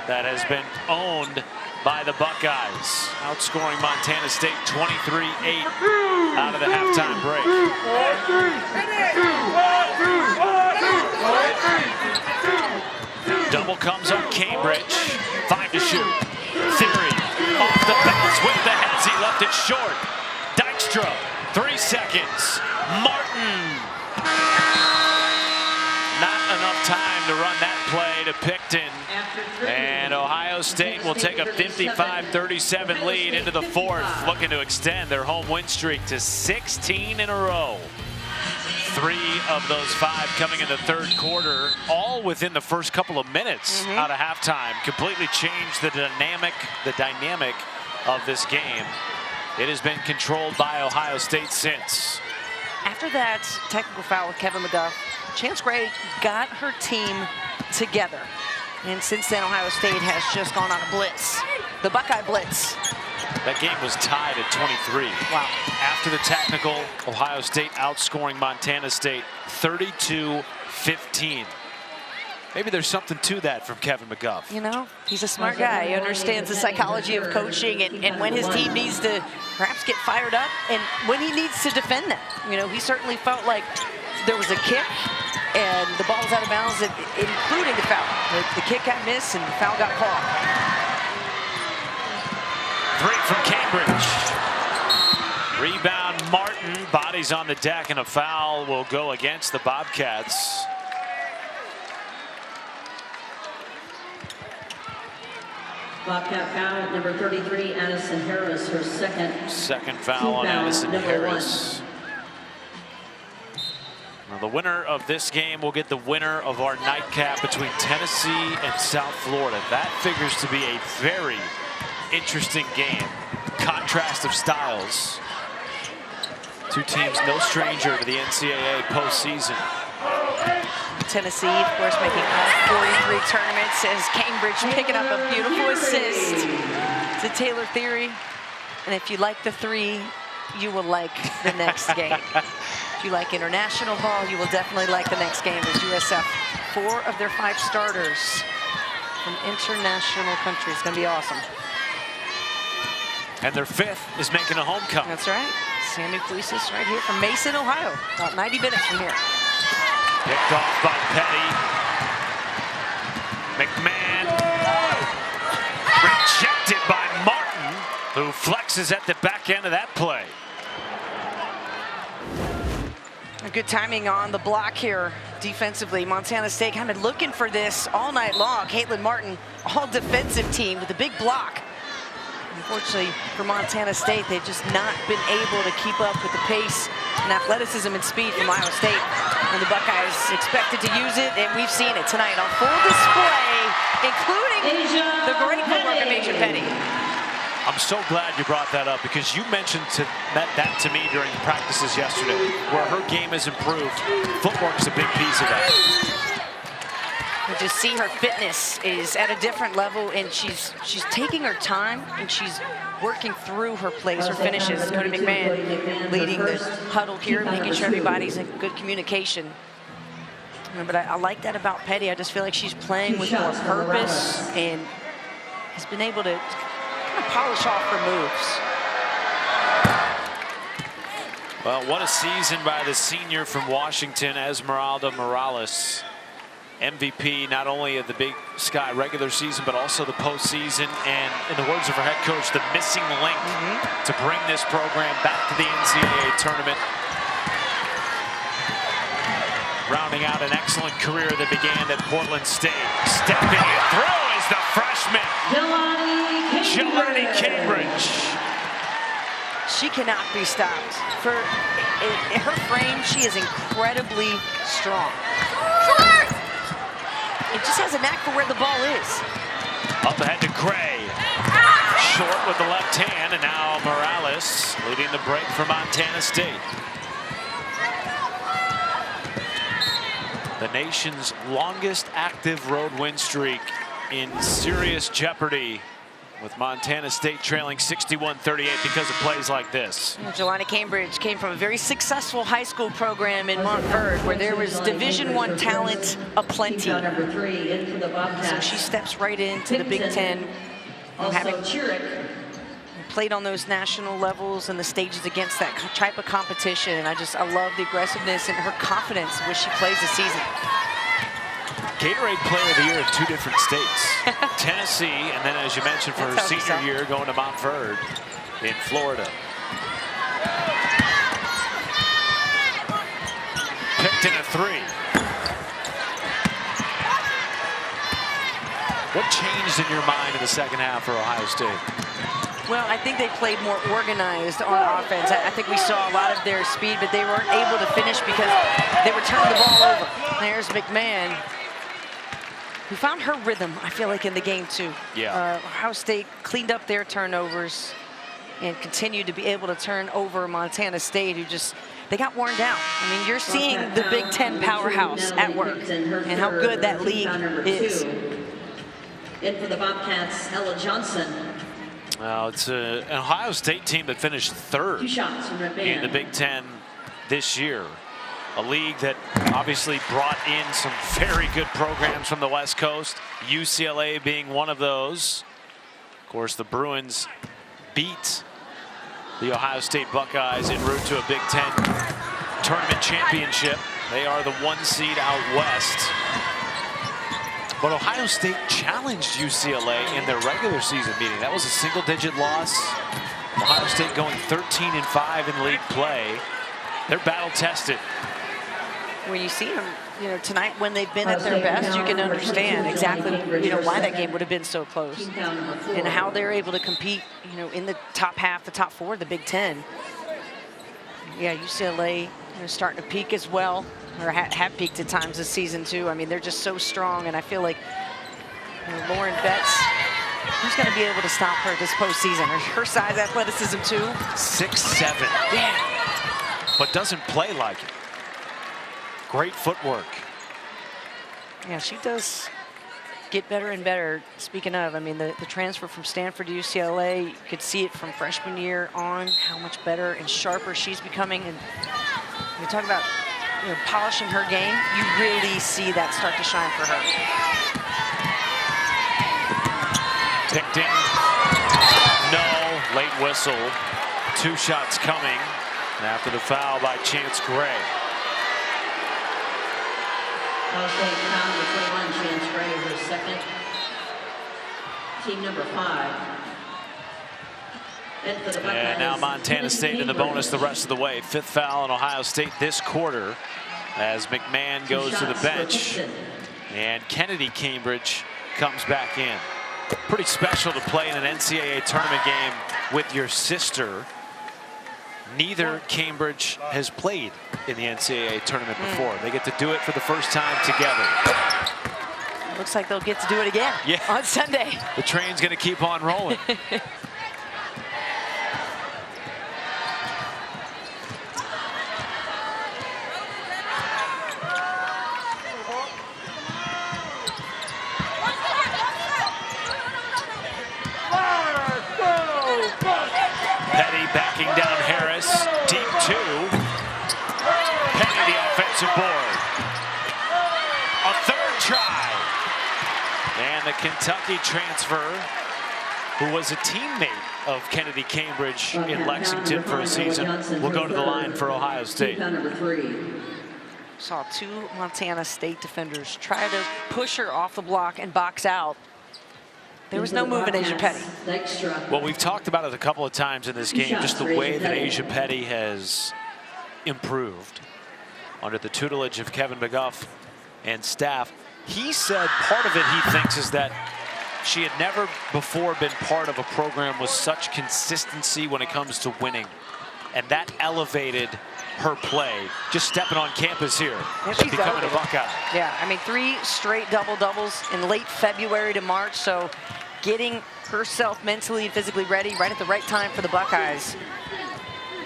That has been owned by the Buckeyes, outscoring Montana State 23-8 out of the halftime break. Double comes on Cambridge, 5 to shoot. Theory off the bounce with the heads, he left it short. Dykstra, 3 seconds. Martin. Not enough time to run that play to Picton. And Ohio State will take a 55-37 lead into the fourth, looking to extend their home win streak to 16 in a row. 3 of those 5 coming in the third quarter, all within the first couple of minutes out of halftime. Completely changed the dynamic of this game. It has been controlled by Ohio State since. After that technical foul with Kevin McGuff, Chance Gray got her team together. And since then, Ohio State has just gone on a blitz. The Buckeye blitz. That game was tied at 23. Wow. After the technical, Ohio State outscoring Montana State 32-15. Maybe there's something to that from Kevin McGuff. You know, he's a smart guy. He understands the psychology of coaching and when his team needs to perhaps get fired up and when he needs to defend that. You know, he certainly felt like there was a kick and the ball was out of bounds, including the foul. The kick got missed and the foul got called. 3 from Cambridge. Rebound Martin, bodies on the deck, and a foul will go against the Bobcats. Bobcat foul, number 33, Addison Harris, her second foul on Addison number Harris. Now the winner of this game will get the winner of our nightcap between Tennessee and South Florida. That figures to be a very interesting game. Contrast of styles. Two teams no stranger to the NCAA postseason. Tennessee, of course, making all 43 tournaments as Cambridge picking up a beautiful assist to Taylor Theory. And if you like the 3, you will like the next game. If you like international ball, you will definitely like the next game as USF, 4 of their 5 starters from international countries. It's going to be awesome. And their 5th is making a homecoming. That's right. Sammy Fleecis right here from Mason, Ohio. About 90 minutes from here. Picked off by Petty. McMahon. Rejected by Martin, who flexes at the back end of that play. Good timing on the block here defensively. Montana State kind of looking for this all night long. Caitlin Martin, all defensive team with a big block. Unfortunately for Montana State, they've just not been able to keep up with the pace and athleticism and speed from Iowa State. And the Buckeyes expected to use it, and we've seen it tonight on full display, including the great footwork of Asia Petty. I'm so glad you brought that up because you mentioned that to me during practices yesterday, where her game has improved. Footwork's a big piece of that. You just see her fitness is at a different level, and she's taking her time and she's working through her plays, her finishes. Cody McMahon leading the huddle here, making sure everybody's in good communication. But I like that about Petty. I just feel like she's playing with more purpose and has been able to kind of polish off her moves. Well, what a season by the senior from Washington, Esmeralda Morales. MVP not only of the Big Sky regular season, but also the postseason. And in the words of her head coach, the missing link to bring this program back to the NCAA tournament. Rounding out an excellent career that began at Portland State. Stepping it through is the freshman, Jelani Cambridge. She cannot be stopped. For her frame, she is incredibly strong. It just has a knack for where the ball is. Up ahead to Gray. Short with the left hand, and now Morales leading the break for Montana State. The nation's longest active road win streak in serious jeopardy, with Montana State trailing 61-38 because of plays like this. Jelani Cambridge came from a very successful high school program in Montverde where there was Division I talent aplenty. So she steps right into the Big Ten, having played on those national levels and the stages against that type of competition. And I love the aggressiveness and her confidence when she plays this season. Gatorade Player of the Year in 2 different states. Tennessee, and then as you mentioned for her senior year going to Montverde in Florida. Picked in a 3. What changed in your mind in the second half for Ohio State? Well, I think they played more organized on offense. I think we saw a lot of their speed, but they weren't able to finish because they were turning the ball over. There's McMahon, who found her rhythm, I feel like, in the game too. Yeah. Ohio State cleaned up their turnovers and continued to be able to turn over Montana State, who just, they got worn down. I mean, you're seeing the Big Ten powerhouse at work and how good that league is. In for the Bobcats, Ella Johnson. Well, it's an Ohio State team that finished third in the Big Ten this year. A league that obviously brought in some very good programs from the West Coast, UCLA being one of those. Of course, the Bruins beat the Ohio State Buckeyes en route to a Big Ten tournament championship. They are the 1 seed out west. But Ohio State challenged UCLA in their regular season meeting. That was a single-digit loss. Ohio State going 13-5 in league play. They're battle-tested. When you see them, tonight when they've been at their best, you can understand exactly, why that game would have been so close and how they're able to compete, in the top half, the top four of the Big Ten. Yeah, UCLA starting to peak as well, or have peaked at times this season too. I mean, they're just so strong, and I feel like Lauren Betts, who's going to be able to stop her this postseason? Her size, athleticism too. 6'7". Yeah. But doesn't play like it. Great footwork. Yeah, she does get better and better. Speaking of, I mean, the transfer from Stanford to UCLA, you could see it from freshman year on, how much better and sharper she's becoming. And you talk about polishing her game, you really see that start to shine for her. Picked in. No, late whistle. 2 shots coming after the foul by Chance Gray. Ohio State foul number 21, Chance Gray, her second. Team number 5. And now Montana State in the bonus the rest of the way. 5th foul on Ohio State this quarter as McMahon goes to the bench. And Kennedy Cambridge comes back in. Pretty special to play in an NCAA tournament game with your sister. Neither Cambridge has played in the NCAA tournament before. They get to do it for the first time together. Looks like they'll get to do it again on Sunday. The train's going to keep on rolling. Backing down Harris, deep 2. Penny the offensive board. A 3rd try. And the Kentucky transfer, who was a teammate of Kennedy Cambridge in Lexington for a season, will go to the line for Ohio State. Saw 2 Montana State defenders try to push her off the block and box out. There was no move in Asia Petty. Well, we've talked about it a couple of times in this game, just the way that Asia Petty has improved under the tutelage of Kevin McGuff and staff. He said part of it, he thinks, is that she had never before been part of a program with such consistency when it comes to winning. And that elevated her play, just stepping on campus here, becoming a Buckeye. Yeah, I mean, 3 straight double-doubles in late February to March, so getting herself mentally and physically ready right at the right time for the Buckeyes.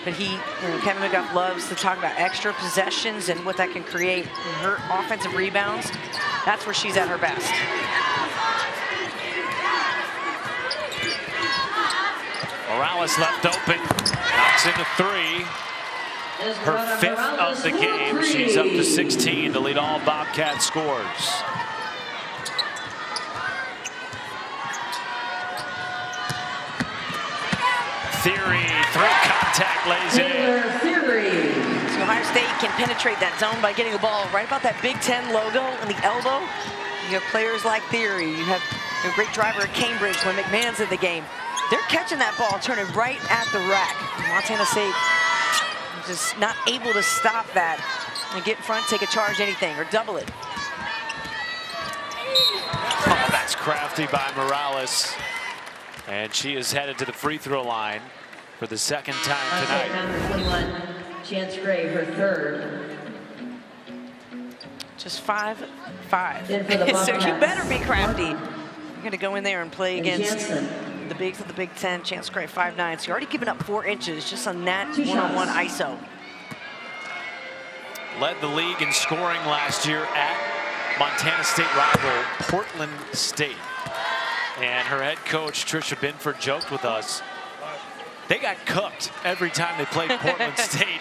But Kevin McGuff loves to talk about extra possessions and what that can create. And her offensive rebounds, that's where she's at her best. Morales left open, knocks into 3. Her 5th of the game. She's up to 16 to lead all Bobcat scores. Theory, 3 contact, lays it in. So Ohio State can penetrate that zone by getting the ball right about that Big Ten logo and the elbow. You have players like Theory. You have a great driver at Cambridge when McMahon's in the game. They're catching that ball, turning right at the rack. Montana State just not able to stop that and get in front, take a charge, anything, or double it. Oh, that's crafty by Morales. And she is headed to the free throw line for the second time tonight. Number 21, Chance Gray, her third. Just 5'5". So you better be crafty. You're going to go in there and play against the bigs of the Big Ten. Chance Gray, 5'9". So you're already giving up 4 inches just on that one-on-one ISO. Led the league in scoring last year at Montana State rival Portland State. And her head coach, Tricia Binford, joked with us. They got cooked every time they played Portland State.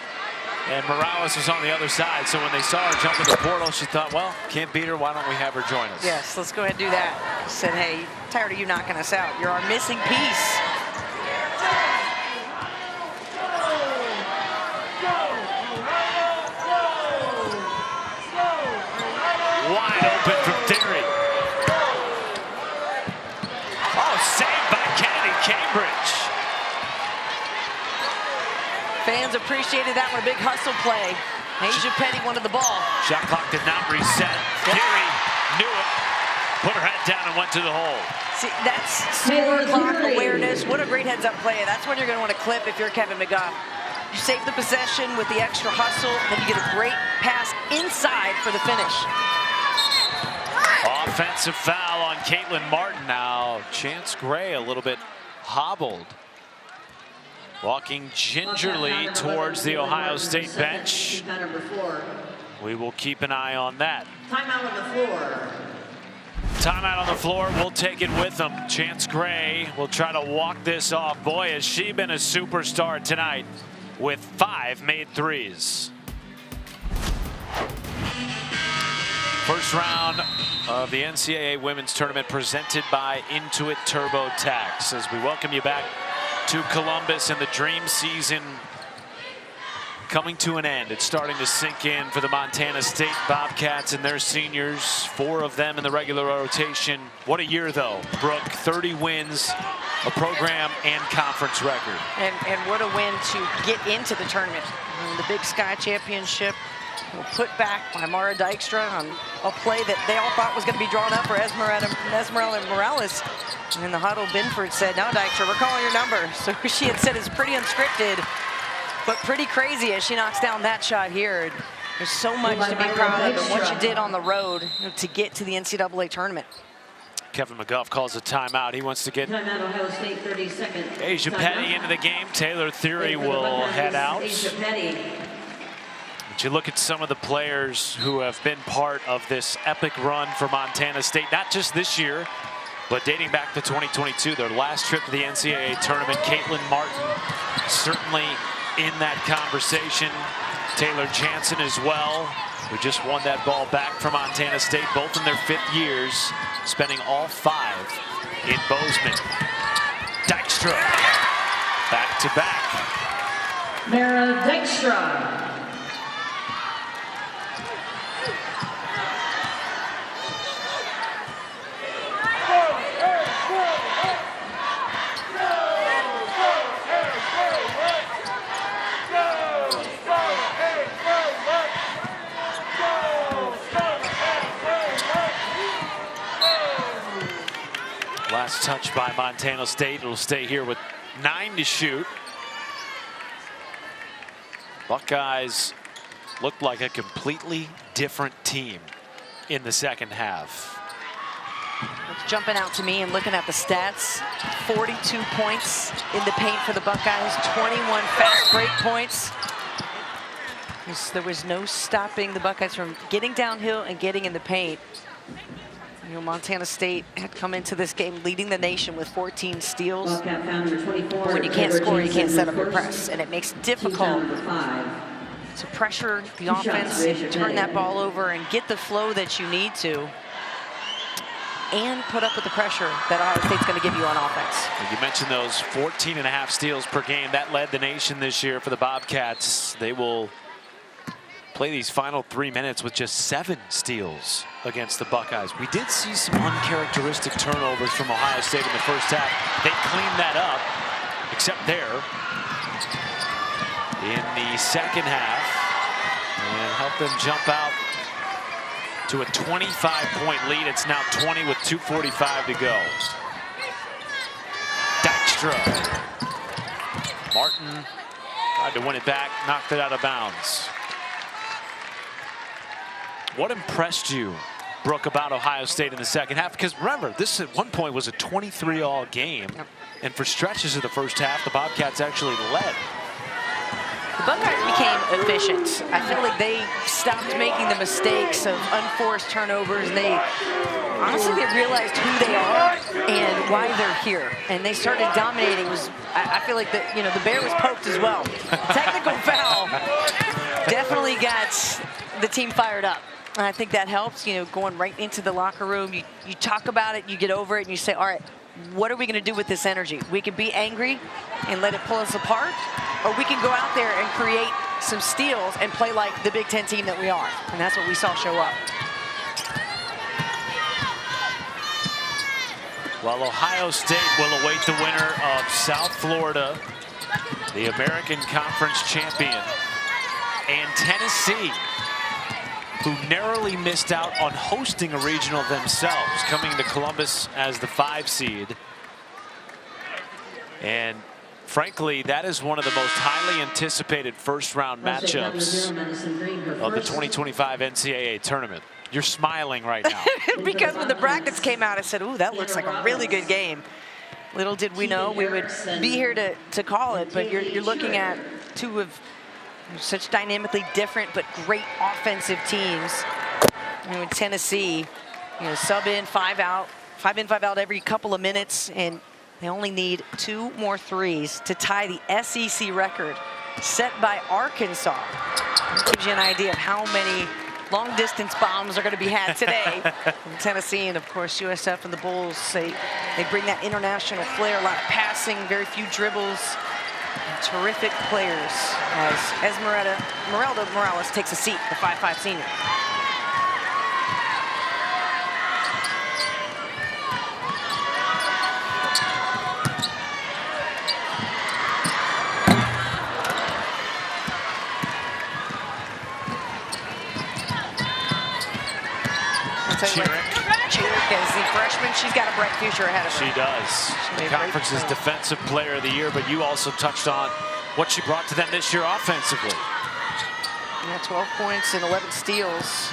And Morales was on the other side. So when they saw her jump in the portal, she thought, well, can't beat her. Why don't we have her join us? Yes, let's go ahead and do that. Said, hey, tired of you knocking us out. You're our missing piece. Wide open from Theory. Oh, saved by Kennedy Cambridge. Fans appreciated that one, a big hustle play. Asia Petty wanted the ball. Shot clock did not reset. Theory knew it, put her head down and went to the hole. See, that's score clock awareness. What a great heads-up play. That's when you're going to want to clip if you're Kevin McGough. You save the possession with the extra hustle, then you get a great pass inside for the finish. Offensive foul on Caitlin Martin now. Chance Gray a little bit hobbled. Walking gingerly towards the Ohio State bench. We will keep an eye on that. Timeout on the floor. Timeout on the floor. We'll take it with them. Chance Gray will try to walk this off. Boy, has she been a superstar tonight with 5 made threes. First round of the NCAA Women's Tournament presented by Intuit TurboTax. As we welcome you back to Columbus, and the dream season coming to an end. It's starting to sink in for the Montana State Bobcats and their seniors. 4 of them in the regular rotation. What a year, though. Brooke, 30 wins, a program and conference record. And what a win to get into the tournament. The Big Sky Championship. Put back by Mara Dykstra on a play that they all thought was going to be drawn up for Esmeralda Morales. And in the huddle, Binford said, no, Dykstra, we're calling your number. So she had said it's pretty unscripted, but pretty crazy as she knocks down that shot here. There's so much to be proud of and what you did on the road to get to the NCAA tournament. Kevin McGough calls a timeout. He wants to get Timeout, Ohio State, 30 seconds. Asia Petty into the game. Taylor Theory will head out. Asia Petty. But you look at some of the players who have been part of this epic run for Montana State, not just this year, but dating back to 2022, their last trip to the NCAA tournament. Caitlin Martin certainly in that conversation. Taylor Jansen as well, who just won that ball back from Montana State, both in their 5th years, spending all 5 in Bozeman. Dykstra, back to back. Mara Dykstra. Last touch by Montana State. It'll stay here with 9 to shoot. Buckeyes looked like a completely different team in the second half. It's jumping out to me and looking at the stats. 42 points in the paint for the Buckeyes, 21 fast break points. There was no stopping the Buckeyes from getting downhill and getting in the paint. You know, Montana State had come into this game leading the nation with 14 steals. But when you can't score, you can't set up your press. And it makes it difficult to pressure the offense, turn that ball over, and get the flow that you need to, and put up with the pressure that Ohio State's going to give you on offense. You mentioned those 14.5 steals per game. That led the nation this year for the Bobcats. They will play these final 3 minutes with just 7 steals against the Buckeyes. We did see some uncharacteristic turnovers from Ohio State in the first half. They cleaned that up, except there in the second half, and helped them jump out to a 25-point lead. It's now 20 with 2:45 to go. Dykstra. Martin tried to win it back, knocked it out of bounds. What impressed you, Brooke, about Ohio State in the second half? Because remember, this at one point was a 23-all game. Yep. And for stretches of the first half, the Bobcats actually led. The Buckeyes became efficient. I feel like they stopped making the mistakes of unforced turnovers. And honestly, they realized who they are and why they're here. And they started dominating. I feel like the bear was poked as well. Technical foul definitely got the team fired up. And I think that helps, going right into the locker room. You talk about it, you get over it, and you say, all right, what are we going to do with this energy? We can be angry and let it pull us apart, or we can go out there and create some steals and play like the Big Ten team that we are. And that's what we saw show up. Well, Ohio State will await the winner of South Florida, the American Conference champion, and Tennessee, who narrowly missed out on hosting a regional themselves, coming to Columbus as the 5 seed. And frankly, that is one of the most highly anticipated first-round matchups of the 2025 NCAA tournament. You're smiling right now. Because when the brackets came out, I said, ooh, that looks like a really good game. Little did we know we would be here to call it, but you're looking at two of such dynamically different but great offensive teams. With Tennessee, sub in, 5 out, 5 in, 5 out every couple of minutes, and they only need 2 more threes to tie the SEC record set by Arkansas. That gives you an idea of how many long-distance bombs are going to be had today from Tennessee. And of course, USF and the Bulls, they bring that international flair, a lot of passing, very few dribbles. Terrific players as Esmeralda Morales takes a seat, the 5'5" senior. Chiric as the freshman, she's got a bright future ahead of her. She does. The conference's defensive player of the year, but you also touched on what she brought to them this year offensively. Yeah, 12 points and 11 steals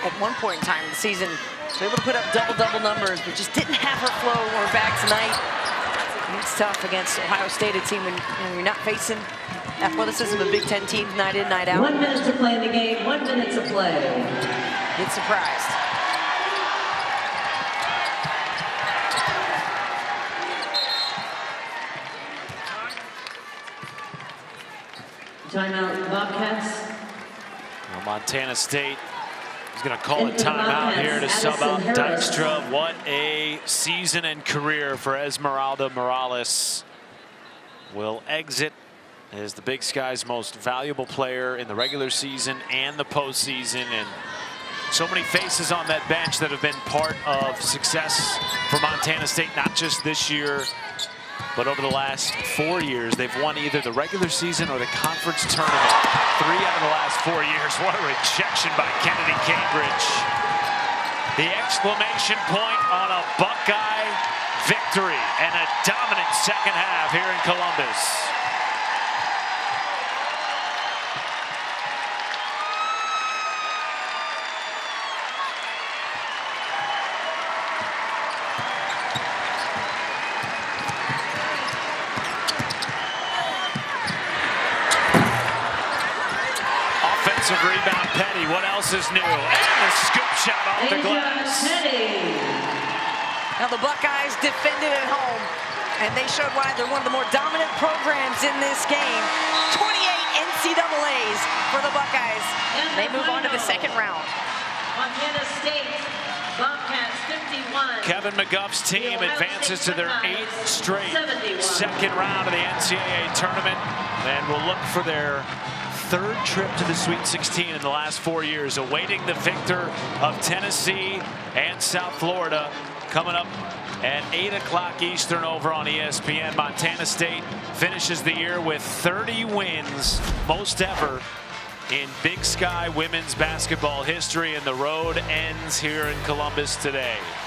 at one point in time in the season. So able to put up double-double numbers, but just didn't have her flow or back tonight. And it's tough against Ohio State, a team when you're not facing athleticism of Big Ten teams night in, night out. 1 minute to play in the game, 1 minute to play. Get surprised. Timeout, Bobcats. Well, Montana State is going to call a timeout here to sub out Dykstra. What a season and career for Esmeralda Morales. Will exit as the Big Sky's most valuable player in the regular season and the postseason. And so many faces on that bench that have been part of success for Montana State, not just this year, but over the last 4 years. They've won either the regular season or the conference tournament 3 out of the last 4 years. What a rejection by Kennedy Cambridge. The exclamation point on a Buckeye victory and a dominant second half here in Columbus. Rebound, Petty. What else is new? And a scoop shot off the glass. Now the Buckeyes defended at home, and they showed why they're one of the more dominant programs in this game. 28 NCAAs for the Buckeyes. They move on to the second round. Montana State, Bobcats 51. Kevin McGuff's team advances to their 8th straight second round of the NCAA tournament, and will look for their 3rd trip to the Sweet 16 in the last 4 years, awaiting the victor of Tennessee and South Florida coming up at 8 o'clock Eastern over on ESPN. Montana State finishes the year with 30 wins, most ever in Big Sky women's basketball history, and the road ends here in Columbus today.